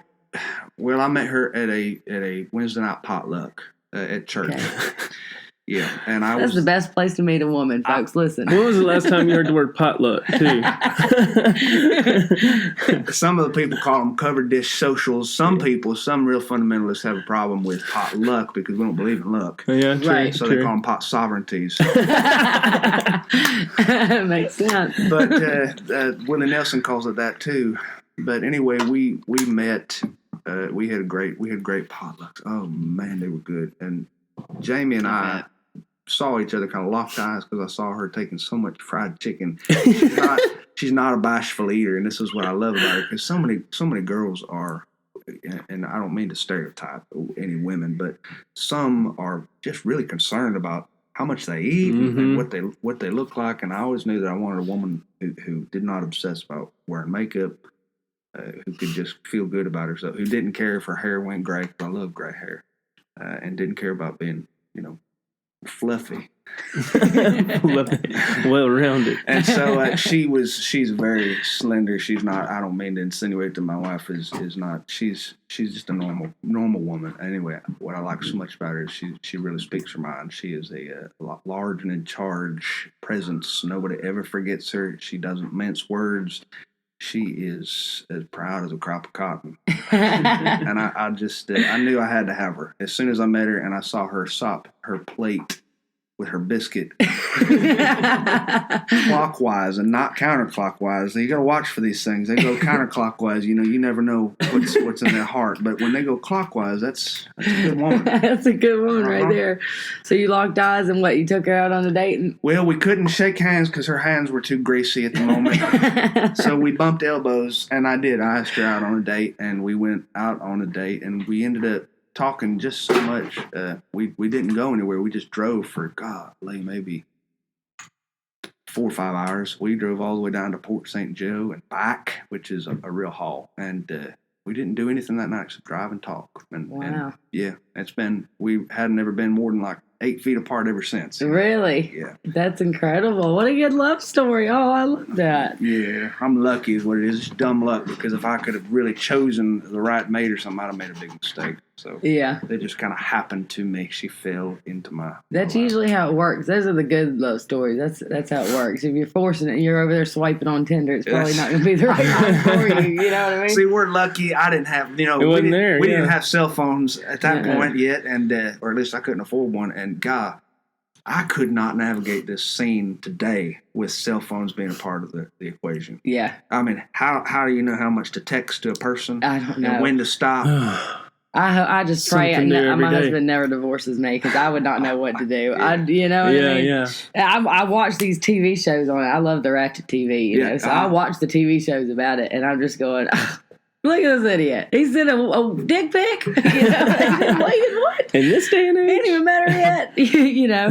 I met her at a Wednesday night potluck at church. Okay. Yeah, and I That's was the best place to meet a woman, folks. Listen. When was the last time you heard the word potluck, too? Some of the people call them covered dish socials. Some real fundamentalists have a problem with potluck because we don't believe in luck. Yeah, true, Right. So true. they call them pot sovereignties. Makes sense. But Willie Nelson calls it that too. But anyway, we met. We had great potlucks. Oh man, they were good. And Jamie and I saw each other, kind of locked eyes because I saw her taking so much fried chicken. She's not a bashful eater, and this is what I love about her because so many girls are. And I don't mean to stereotype any women, but some are just really concerned about how much they eat and what they look like. And I always knew that I wanted a woman who did not obsess about wearing makeup, who could just feel good about herself, who didn't care if her hair went gray. 'Cause I love gray hair, and didn't care about being, fluffy. Well rounded. And so she's very slender. She's not. I don't mean to insinuate that my wife is not. She's just a normal woman. Anyway, what I like so much about her is she really speaks her mind. She is a large and in charge presence. Nobody ever forgets her. She doesn't mince words. She is as proud as a crop of cotton. And I just I knew I had to have her as soon as I met her, and I saw her sop her plate with her biscuit clockwise and not counterclockwise. You got to watch for these things. They go counterclockwise. You never know what's in their heart. But when they go clockwise, that's a good woman. That's a good one right there. So you locked eyes and what? You took her out on a date? And Well, we couldn't shake hands because her hands were too greasy at the moment. So we bumped elbows, and I did. I asked her out on a date, and we went out on a date, and we ended up talking just so much. We didn't go anywhere. We just drove for maybe 4 or 5 hours. We drove all the way down to Port St. Joe and back, which is a real haul. And we didn't do anything that night except drive and talk. And Wow. yeah, we hadn't ever been more than like 8 feet apart ever since. Really? Yeah. That's incredible. What a good love story. Oh, I love that. Yeah, I'm lucky is what it is. It's dumb luck because if I could have really chosen the right mate or something, I'd have made a big mistake. So Yeah. it just kind of happened to me. She fell into my That's life. usually how it works. Those are the good love stories. That's how it works. If you're forcing it and you're over there swiping on Tinder, it's probably not going to be the right one for you. You know what I mean? See, we're lucky. I didn't have, we didn't have cell phones at that point yet, and or at least I couldn't afford one. And God, I could not navigate this scene today with cell phones being a part of the equation. Yeah. I mean, how do you know how much to text to a person? I don't know. And when to stop? I just pray my husband never divorces me because I would not know what to do. Yeah. You know what I mean? Yeah. I watch these TV shows on it. I love the Ratchet TV, you know, so I watch the TV shows about it, and I'm just going, look at this idiot. He sent a dick pic. You know, what? In this day and age, ain't even met her yet. You know,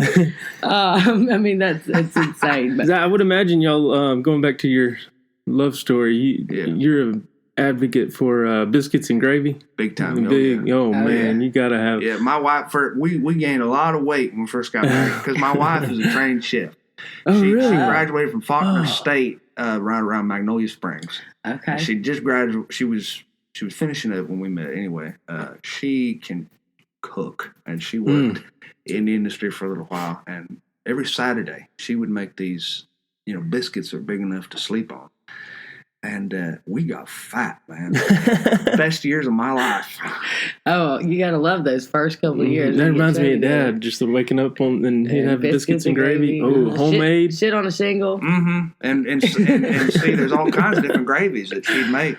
I mean it's insane. But I would imagine y'all going back to your love story. You're a advocate for biscuits and gravy, big time. Man, you gotta have. Yeah, my wife. We gained a lot of weight when we first got married because my wife is a trained chef. She graduated from Faulkner State right around Magnolia Springs. Okay. She just graduated. She was finishing it when we met. Anyway, she can cook, and she worked in the industry for a little while. And every Saturday, she would make these, biscuits that are big enough to sleep on. And we got fat, man. Best years of my life. Oh, you got to love those first couple of years. That reminds me of Dad, just waking up and he'd have biscuits and gravy. Oh, homemade. Shit on a shingle. Mm-hmm. And see, there's all kinds of different gravies that she'd make.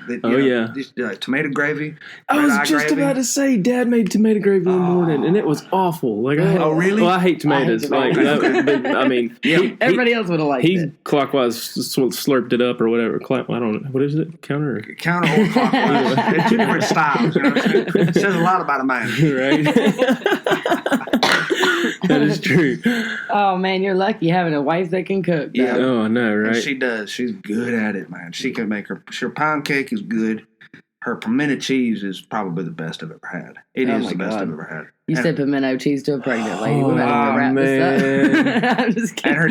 Tomato gravy. I was just about to say, Dad made tomato gravy in the morning, and it was awful. Like, really? Well, I hate tomatoes. I mean, everybody else would have liked it. He clockwise slurped it up or whatever. I don't. What is it? Counter or clockwise? It's two different styles. It says a lot about a man, right? That is true. Oh man, you're lucky having a wife that can cook. Though. Yeah. Oh, I know, right? And she does. She's good at it, man. She can make her pound cake is good. Her pimento cheese is probably the best I've ever had. It is the best I've ever had. You said pimento cheese to a pregnant lady. We're about to wrap this up. I'm just kidding. And her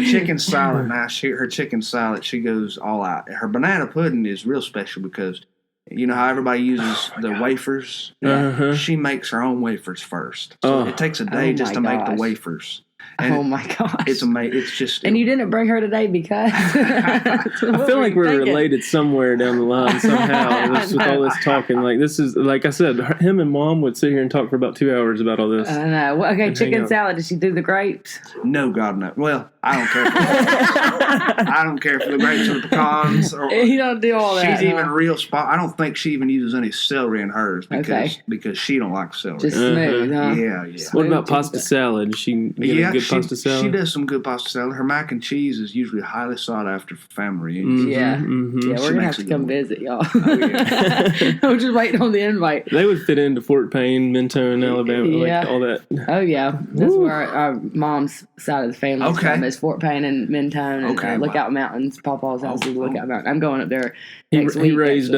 chicken salad, she goes all out. Her banana pudding is real special because you know how everybody uses the wafers? Uh-huh. She makes her own wafers first. So it takes a day just to make the wafers. And oh my gosh. It's amazing. It's just. And you didn't bring her today because. I feel like we're related somewhere down the line somehow. With all this talking. Like, this is, like I said, him and Mom would sit here and talk for about 2 hours about all this. I know. Well, okay, chicken salad. Did she do the grapes? No, God, no. Well, I don't care. I don't care for the grapes or the pecans. You don't do all that. She's even real spot. I don't think she even uses any celery in hers because she don't like celery. Just smooth, huh? Yeah. What about pasta salad? Does she get a good pasta salad? She does some good pasta salad. Her mac and cheese is usually highly sought after for family reunions. Yeah, we're gonna have to come visit y'all. Oh, yeah. I'm just waiting on the invite. They would fit into Fort Payne, Mentone, Alabama, like all that. Oh yeah, that's where our mom's side of the family is from. Is Fort Payne and Mentone and Lookout Mountains. Papa's house is Lookout Mountain. I'm going up there next week. He raised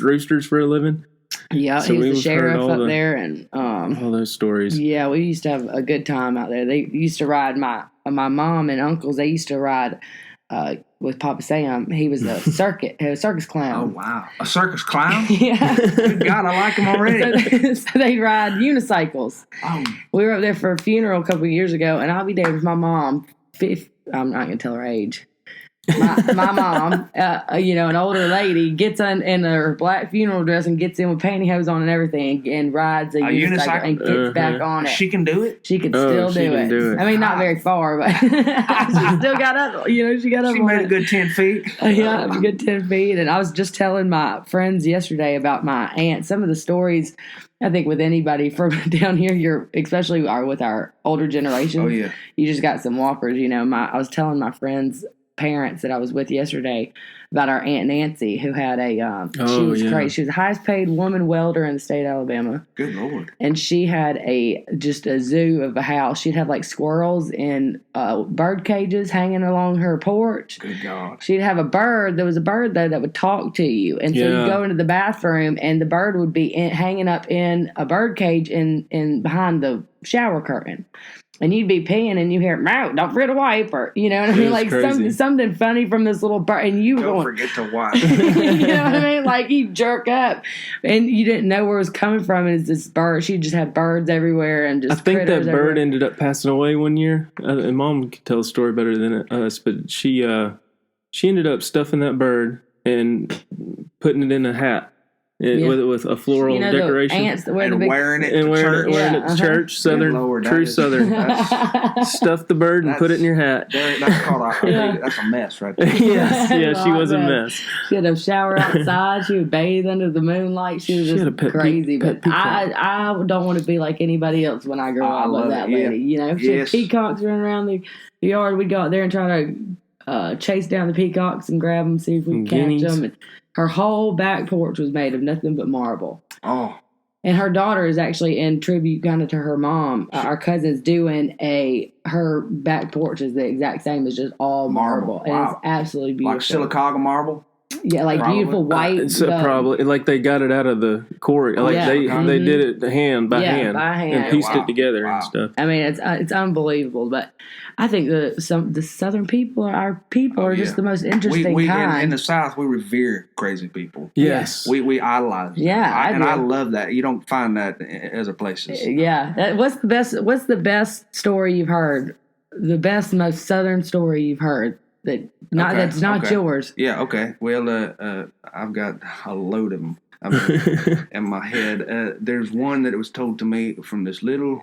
roosters for a living. Yeah, so he's the sheriff up there, and all those stories. Yeah, we used to have a good time out there. They used to ride my mom and uncles. They used to ride with Papa Sam. He was a circus clown. Oh wow, a circus clown! Yeah, good God, I like him already. So they ride unicycles. Oh, we were up there for a funeral a couple of years ago, and I'll be there with my mom. I'm not gonna tell her age. My mom, an older lady, gets in her black funeral dress and gets in with pantyhose on and everything and rides a unicycle and gets back on it. She can do it? She can still do it. I mean, not very far, but she still got up. She got up. She made a good 10 feet. Yeah, a good 10 feet. And I was just telling my friends yesterday about my aunt. Some of the stories, I think with anybody from down here, especially with our older generation. Oh, yeah. You just got some whoppers. I was telling my friends' parents that I was with yesterday about our Aunt Nancy, who had she was crazy. She was the highest paid woman welder in the state of Alabama. Good Lord. And she had just a zoo of a house. She'd have like squirrels in bird cages hanging along her porch. Good God. She'd have a bird. There was a bird though that would talk to you. And so you'd go into the bathroom and the bird would be hanging up in a bird cage in behind the shower curtain. and you'd be peeing and you hear, "Meow, don't forget to wipe," or you know what I mean, like something funny from this little bird, and you don't forget to wipe. You know what I mean? Like you jerk up, and you didn't know where it was coming from. And it's this bird. She just had birds everywhere, and just I think that bird everywhere. ended up passing away one year. And Mom could tell a story better than us, but she ended up stuffing that bird and putting it in a hat. With a floral decoration, ants that wear and wearing it to church. Wearing it to church, Southern, true Southern. Stuff the bird and put it in your hat. That's called that's a mess, right there. yes, she was a mess. She had a shower outside. She would bathe under the moonlight. She was just crazy. But I don't want to be like anybody else when I grow up with that lady. You know, she had peacocks running around the yard. We'd go out there and try to chase down the peacocks and grab them, see if we could catch them. And her whole back porch was made of nothing but marble. Oh. And her daughter is actually in tribute kind of to her mom. Our cousin's doing her back porch is the exact same as just all marble. Wow. And it's absolutely beautiful. Like Sylacauga marble? Yeah, like probably. Beautiful white. Probably like they got it out of the quarry. Like they did it by hand and pieced it together and stuff. I mean, it's unbelievable. But I think the Southern people, our people, are just the most interesting kind. In the South, we revere crazy people. Yes, we idolize them. Yeah, I love that. You don't find that in other places. Yeah, what's the best story you've heard? The best, most Southern story you've heard? That's not yours. Yeah, okay. Well, I've got a load of them in my head. There's one that was told to me from this little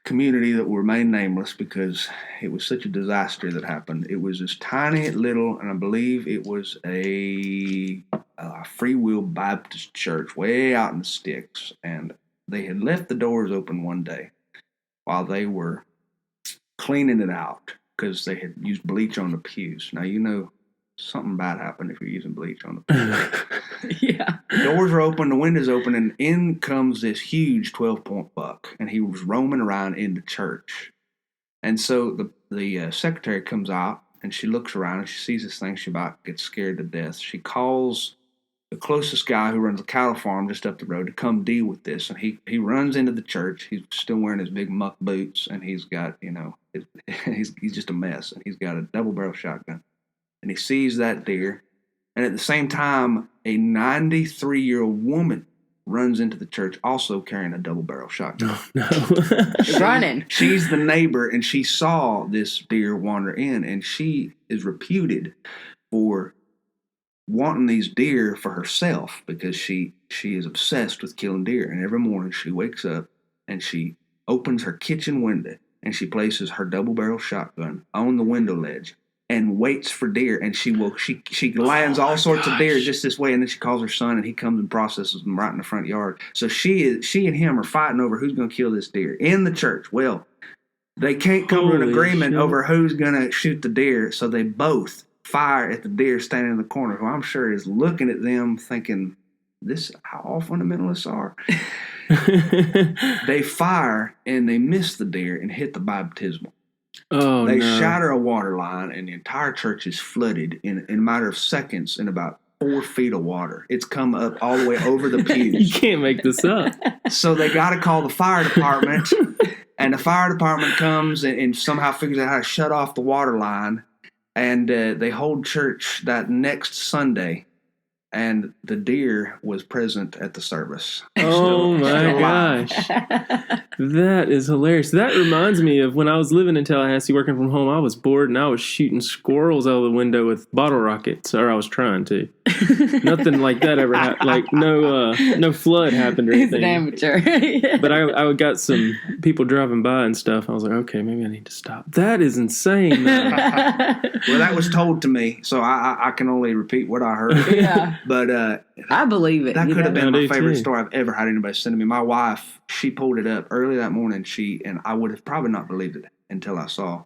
community that will remain nameless because it was such a disaster that happened. It was this tiny little, and I believe it was a Free Will Baptist church way out in the sticks, and they had left the doors open one day while they were cleaning it out. Because they had used bleach on the pews. Now, you know, something bad happened if you're using bleach on the pews. Yeah. The doors are open, the windows open, and in comes this huge 12-point buck. And he was roaming around in the church. And so the secretary comes out, and she looks around, and she sees this thing. She about gets scared to death. She calls the closest guy who runs a cattle farm just up the road to come deal with this. And he runs into the church. He's still wearing his big muck boots, and he's got, you know, he's just a mess. And he's got a double-barrel shotgun. And he sees that deer. And at the same time, a 93-year-old woman runs into the church also carrying a double-barrel shotgun. Oh, no. Running. She's the neighbor, and she saw this deer wander in, and she is reputed for wanting these deer for herself because she is obsessed with killing deer. And every morning she wakes up and she opens her kitchen window and she places her double-barrel shotgun on the window ledge and waits for deer. And she lands all sorts of deer just this way, and then she calls her son, and he comes and processes them right in the front yard. So she and him are fighting over who's going to kill this deer in the church. Well, they can't come to an agreement over who's going to shoot the deer, so they both fire at the deer standing in the corner, who I'm sure is looking at them thinking, this how all fundamentalists are. They fire and they miss the deer and hit the baptismal. Oh, they shatter a water line, and the entire church is flooded in a matter of seconds in about 4 feet of water. It's come up all the way over the pews. You can't make this up. So they got to call the fire department, and the fire department comes and somehow figures out how to shut off the water line. And they hold church that next Sunday, and the deer was present at the service. Oh, my gosh. That is hilarious. That reminds me of when I was living in Tallahassee working from home. I was bored, and I was shooting squirrels out of the window with bottle rockets, or I was trying to. Nothing like that ever happened. Like, no flood happened or anything. He's an amateur. But I got some people driving by and stuff. I was like, okay, maybe I need to stop. That is insane. Well, that was told to me, so I can only repeat what I heard. Yeah. But I believe it. That could have been my favorite story I've ever had anybody send to me. My wife, she pulled it up early that morning. And I would have probably not believed it until I saw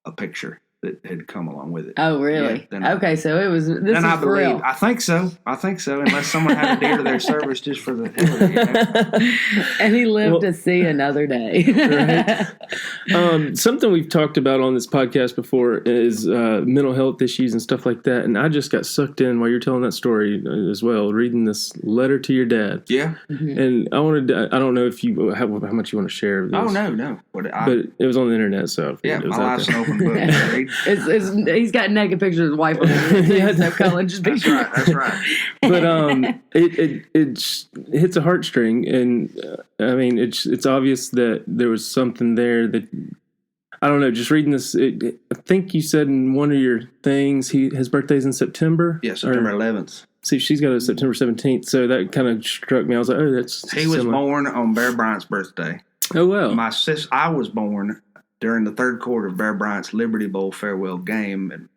a picture. that had come along with it. Oh, really? Yeah, okay, so it was. This is I believe. real. I think so. Unless someone had to deer to their service just for the hell of it. And he lived to see another day. Right. Something we've talked about on this podcast before is mental health issues and stuff like that. And I just got sucked in while you're telling that story as well, reading this letter to your dad. Yeah. Mm-hmm. And I don't know if you how much you want to share of this. Oh, no. But it was on the internet, so yeah, it was my life's an open book. He's got naked pictures of his wife on his head, so Cullen just That's right. But it hits a heartstring, and I mean it's obvious that there was something there that I don't know. Just reading this, I think you said in one of your things his birthday's in September. Yeah, September 11th. See, she's got a September 17th, so that kind of struck me. I was like, oh, that's he was born on Bear Bryant's birthday. Oh well, I was born during the third quarter of Bear Bryant's Liberty Bowl farewell game,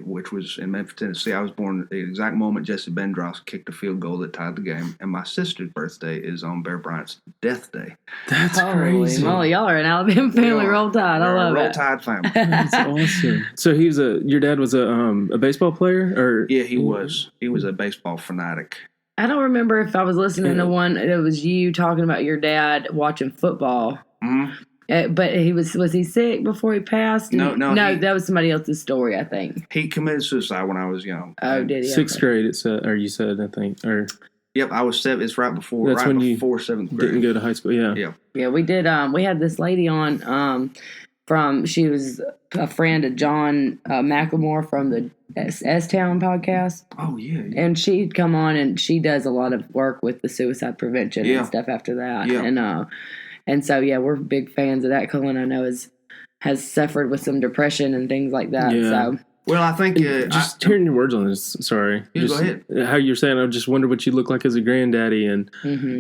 which was in Memphis, Tennessee. I was born at the exact moment Jesse Bendross kicked a field goal that tied the game, and my sister's birthday is on Bear Bryant's death day. That's crazy. Well, y'all are an Alabama family. Roll Tide. I love it. Roll Tide family. That's awesome. So your dad was a baseball player, or yeah, he was. He was a baseball fanatic. I don't remember if I was listening to one. It was you talking about your dad watching football. Mm-hmm. But was he sick before he passed? No, that was somebody else's story, I think. He committed suicide when I was young. Oh, did he? Sixth grade? It said, or you said, I think, or yep, I was 7. It's right before. That's right when before you 7th grade. Didn't go to high school. Yeah. We did. We had this lady on. She was a friend of John McLemore from the S-Town podcast. Oh, yeah. And she'd come on, and she does a lot of work with the suicide prevention and stuff after that. Yeah. And so, yeah, we're big fans of that. Cullen, I know, has suffered with some depression and things like that. Yeah. So. Well, I think just hearing your words on this. Sorry, go ahead. How you're saying, I just wonder what you look like as a granddaddy, and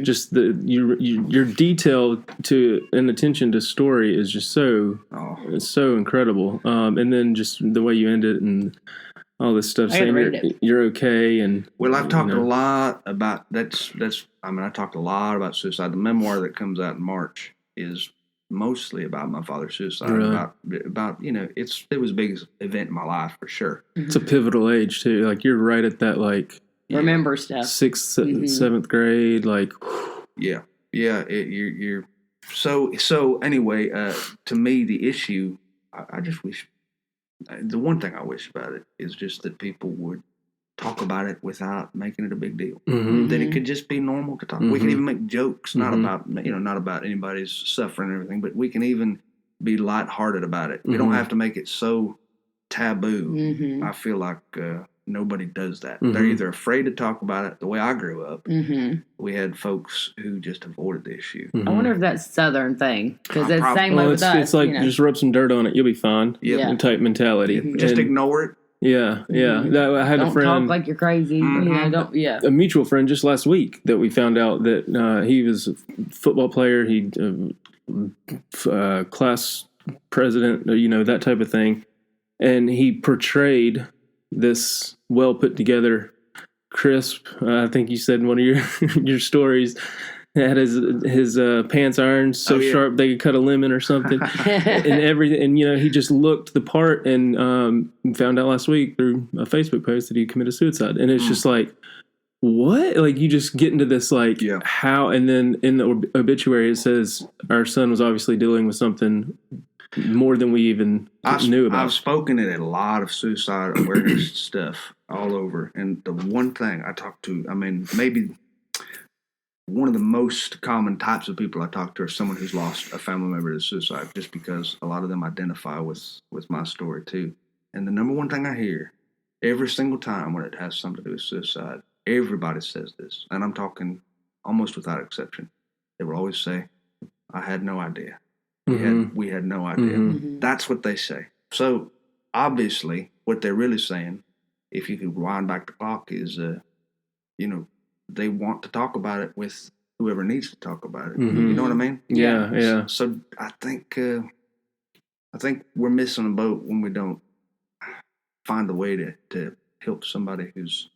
just your detail to and attention to story is just so it's so incredible. And then just the way you end it and all this stuff, saying you're okay. And well, I've talked a lot about that's. I mean, I talked a lot about suicide. The memoir that comes out in March is mostly about my father's suicide. Really? About it was the biggest event in my life for sure. It's a pivotal age too. Like you're right at that remember stuff. 6th, 7th grade. Like yeah. You're so anyway. To me, the issue. I just wish. The one thing I wish about it is just that people would talk about it without making it a big deal. That it could just be normal to talk. We can even make jokes, not about anybody's suffering and everything, but we can even be lighthearted about it. We don't have to make it so taboo. I feel like nobody does that. They're either afraid to talk about it. The way I grew up, we had folks who just avoided the issue. I wonder if that's Southern thing, because it's the same way with us. It's like just rub some dirt on it, you'll be fine. Type mentality. Just ignore it. Yeah. I had a friend. Don't talk like you're crazy. A mutual friend just last week that we found out that he was a football player. He class president, that type of thing, and he portrayed this well put together, crisp. I think you said in one of your stories. Had his pants ironed so sharp they could cut a lemon or something, and everything. And he just looked the part, and found out last week through a Facebook post that he committed suicide. And it's just like, what? Like you just get into this how? And then in the obituary it says our son was obviously dealing with something more than we even knew about. I've spoken at a lot of suicide awareness stuff all over, and the one thing I talked to, maybe. One of the most common types of people I talk to are someone who's lost a family member to suicide, just because a lot of them identify with my story too. And the number one thing I hear every single time when it has something to do with suicide, everybody says this, and I'm talking almost without exception. They will always say, "I had no idea. We had no idea." That's what they say. So obviously, what they're really saying, if you could wind back the clock, is they want to talk about it with whoever needs to talk about it. You know what I mean? Yeah. So I think we're missing a boat when we don't find a way to help somebody who's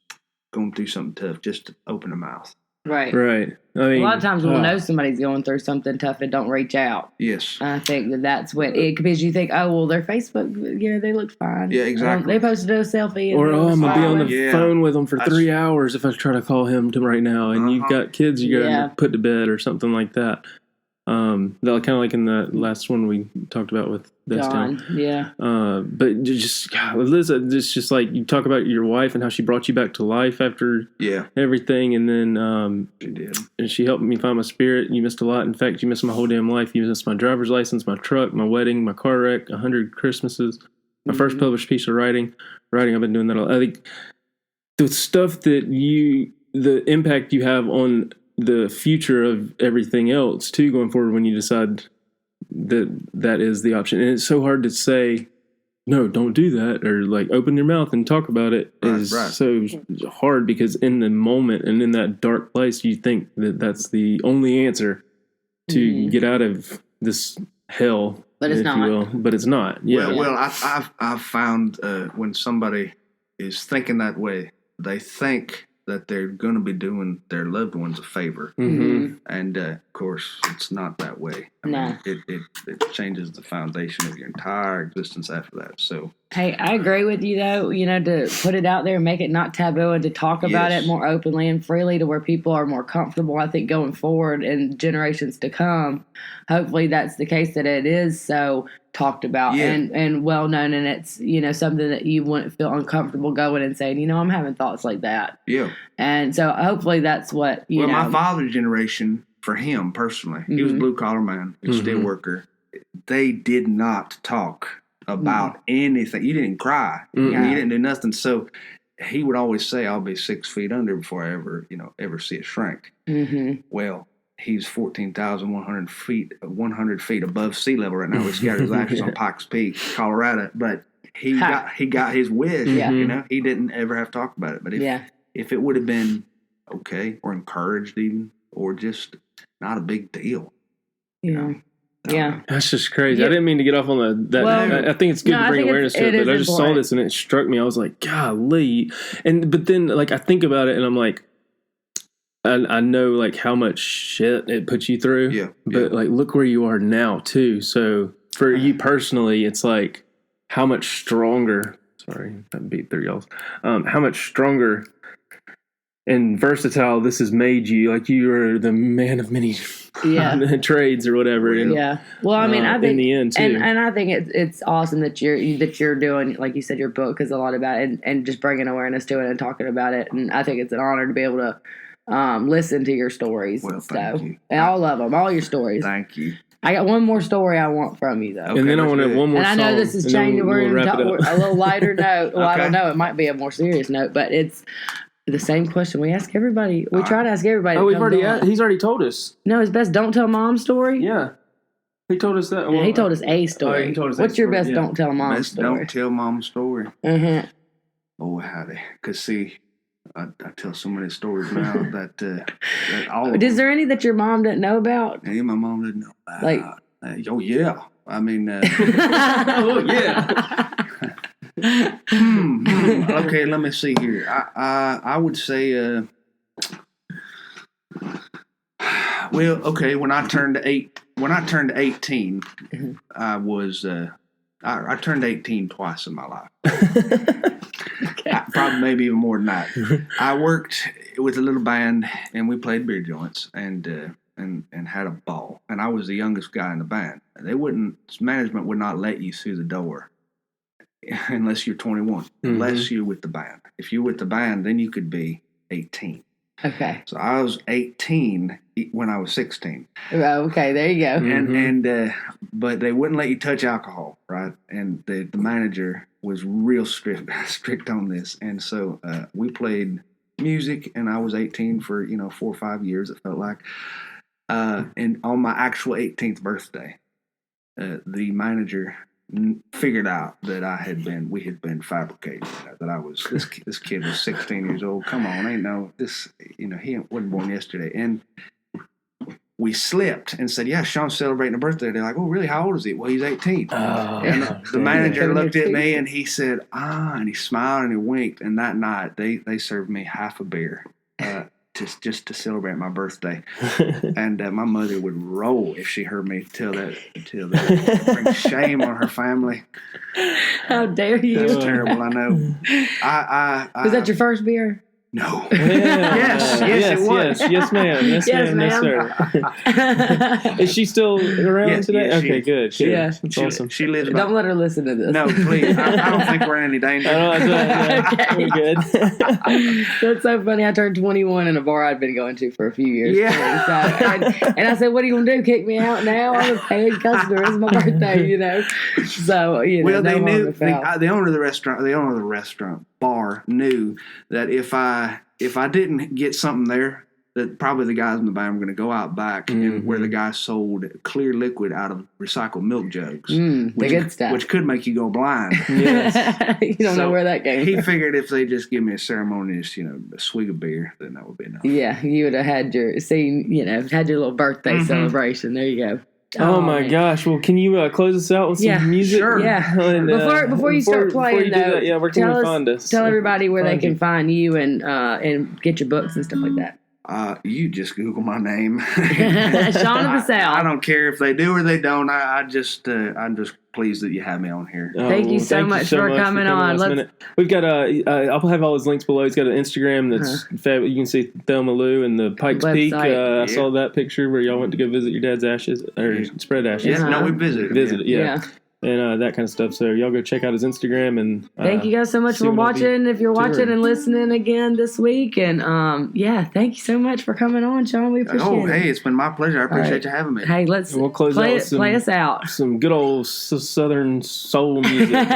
going through something tough, just to open their mouth. Right. Right. I mean, a lot of times we'll know somebody's going through something tough and don't reach out. Yes. I think that's what it, because you think, oh, well, their Facebook, they look fine. Yeah, exactly. They posted a selfie. Or, I'm going to be on the phone with them for 3 hours if I try to call him right now. And you've got kids you got to put to bed or something like that. Kind of like in the last one we talked about with John, yeah. But just, God, Liz, it's just like you talk about your wife and how she brought you back to life after everything, and then she did, and she helped me find my spirit. You missed a lot. In fact, you missed my whole damn life. You missed my driver's license, my truck, my wedding, my car wreck, 100 Christmases, my first published piece of writing. I've been doing that I think the stuff that the impact you have on the future of everything else too going forward when you decide that is the option. And it's so hard to say, no, don't do that, or like open your mouth and talk about it is so hard, because in the moment and in that dark place, you think that that's the only answer to get out of this hell, but it's not. But it's not. Yeah. Well, I've found when somebody is thinking that way, they think that they're going to be doing their loved ones a favor. Mm-hmm. And, of course, it's not that way. I mean, it changes the foundation of your entire existence after that. So, hey, I agree with you, though, to put it out there and make it not taboo and to talk about it more openly and freely to where people are more comfortable, I think, going forward and generations to come. Hopefully that's the case, that it is so talked about and well known, and it's something that you wouldn't feel uncomfortable going and saying, I'm having thoughts like that. Yeah. And so hopefully that's what you know. My father's generation, for him personally, he was a blue collar man, he was a steel worker. They did not talk about anything. You didn't cry. You didn't do nothing. So he would always say, I'll be 6 feet under before I ever see it shrink. Well, he's 14,100 feet above sea level right now. We scattered his ashes on Pikes Peak, Colorado. But he got his wish. He didn't ever have to talk about it. But if it would have been okay or encouraged even, or just not a big deal. Yeah. That's just crazy. I didn't mean to get off on that. I think it's good to bring awareness to it, but I just saw this and it struck me. I was like, golly. But then like I think about it and I'm like, I know like how much shit it puts you through. Yeah. But like look where you are now too. So for you personally, it's like how much stronger. Sorry, I beat through y'all's. How much stronger and versatile this has made you. Like you are the man of many trades or whatever. And, well, I mean, I think in the end too, and I think it's awesome that you're doing, like you said, your book is a lot about it and just bringing awareness to it and talking about it. And I think it's an honor to be able to listen to your stories and stuff. You. And all of them, all your stories. Thank you. I got one more story I want from you, though. Okay, and then I want to one more. And I know this is changing. We're going to talk a little lighter note. Well, I don't know. It might be a more serious note, but it's the same question we ask everybody. We try to ask everybody. Oh, he's already told us. No, his best don't tell mom story. Yeah, he told us that. Well, he told us a story. He told us What's your best don't tell mom story? Don't tell mom story. Oh, howdy. Because see, I tell so many stories now that all. Is there any that your mom didn't know about? Yeah, my mom didn't know about. Like, oh yeah. I mean, oh yeah. Okay, let me see here. I would say, well, okay. When I turned 18, I was I turned 18 twice in my life. Probably maybe even more than that. I worked with a little band and we played beer joints and had a ball. And I was the youngest guy in the band. Management would not let you through the door unless you're 21, unless you're with the band. If you're with the band, then you could be 18. Okay. So I was 18 when I was 16. Okay, there you go. But they wouldn't let you touch alcohol, right? And the manager was real strict on this. And so we played music, and I was 18 for 4 or 5 years. It felt like. And on my actual 18th birthday, the manager figured out that we had been fabricated. That I was this kid was 16 years old. Come on, ain't no this. He wasn't born yesterday. And we slipped and said, "Yeah, Sean's celebrating a birthday." They're like, "Oh, really? How old is he?" "Well, he's 18." And the manager looked at me and he said, and he smiled and he winked. And that night they served me half a beer. just to celebrate my birthday. And my mother would roll if she heard me tell that. Bring shame on her family. How dare you? That's terrible, I know. Was that your first beer? No. Yes, it was. Yes, ma'am. Yes, ma'am. Yes, sir. Is she still around today? Yeah, okay, good. Yeah. That's awesome. She lives Don't let her listen to this. No, please. I don't think we're in any danger. We're good. That's so funny. I turned 21 in a bar I'd been going to for a few years. Yeah. And I said, what are you going to do? Kick me out now? I'm a paid customer. It's my birthday, So, Well, they knew, the the owner of the restaurant bar knew that if I didn't get something there, that probably the guys in the band were going to go out back and where the guy sold clear liquid out of recycled milk jugs, the good stuff, which could make you go blind. Yes. You don't know where that came from. He figured if they just give me a ceremonious, a swig of beer, then that would be enough. Yeah, you would have had your had your little birthday celebration. There you go. Oh my gosh! Well, can you close us out with some music? Sure. Yeah. And, before you start playing, though, where can we find us? Tell everybody where they can find you and get your books and stuff like that. You just Google my name, Sean of the South. I don't care if they do or they don't. I'm just pleased that you have me on here. Thank you so much for coming on. We've got I'll have all his links below. He's got an Instagram that's fabulous. You can see Thelma Lou and the Pikes Peak. I saw that picture where y'all went to go visit your dad's ashes or spread ashes. Yeah, no, we visited. Yeah. And that kind of stuff. So y'all go check out his Instagram. And thank you guys so much for watching. If you're watching and listening again this week, and thank you so much for coming on, Sean. We appreciate it. Hey, it's been my pleasure. I appreciate you having me. Hey, we'll close out with play us out. Some good old Southern soul music.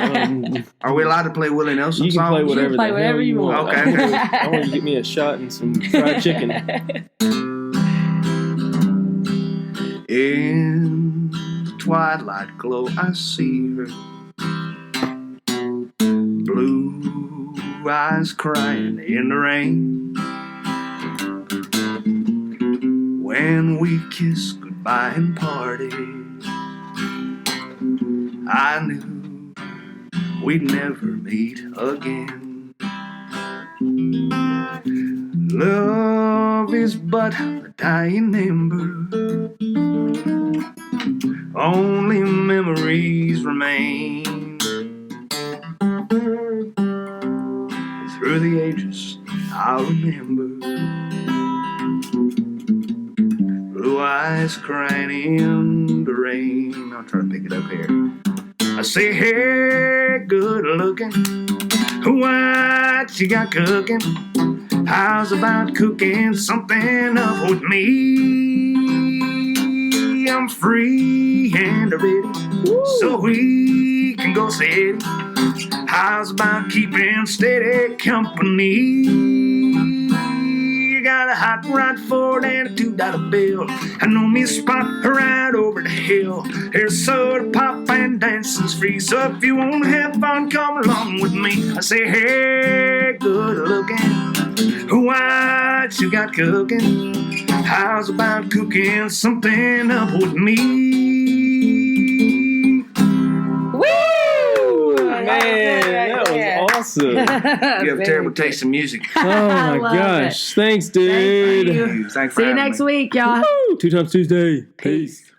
Are we allowed to play Willie Nelson songs? You can play whatever. You can play whatever you want. Okay. I want you to get me a shot and some fried chicken. In the twilight glow, I see her. Blue eyes crying in the rain. When we kissed goodbye and parted, I knew we'd never meet again. Love is but a dying ember. Only memories remain. Through the ages, I'll remember. Blue eyes crying in the rain. I'll try to pick it up here. I say, hey, good looking. What you got cooking? How's about cooking something up with me? I'm free and ready, so we can go steady. How's about keeping steady company? You got a hot rod Ford and a $2 bill. I know me a spot right over the hill. There's soda pop and dancing's free, so if you wanna have fun, come along with me. I say, hey, good looking, what you got cooking? How's about cooking something up with me? Woo! Man, that was awesome. You have a terrible taste in music. Oh my gosh. It. Thanks, dude. Thanks for See you next week, y'all. Woo! 2 times Tuesday. Peace.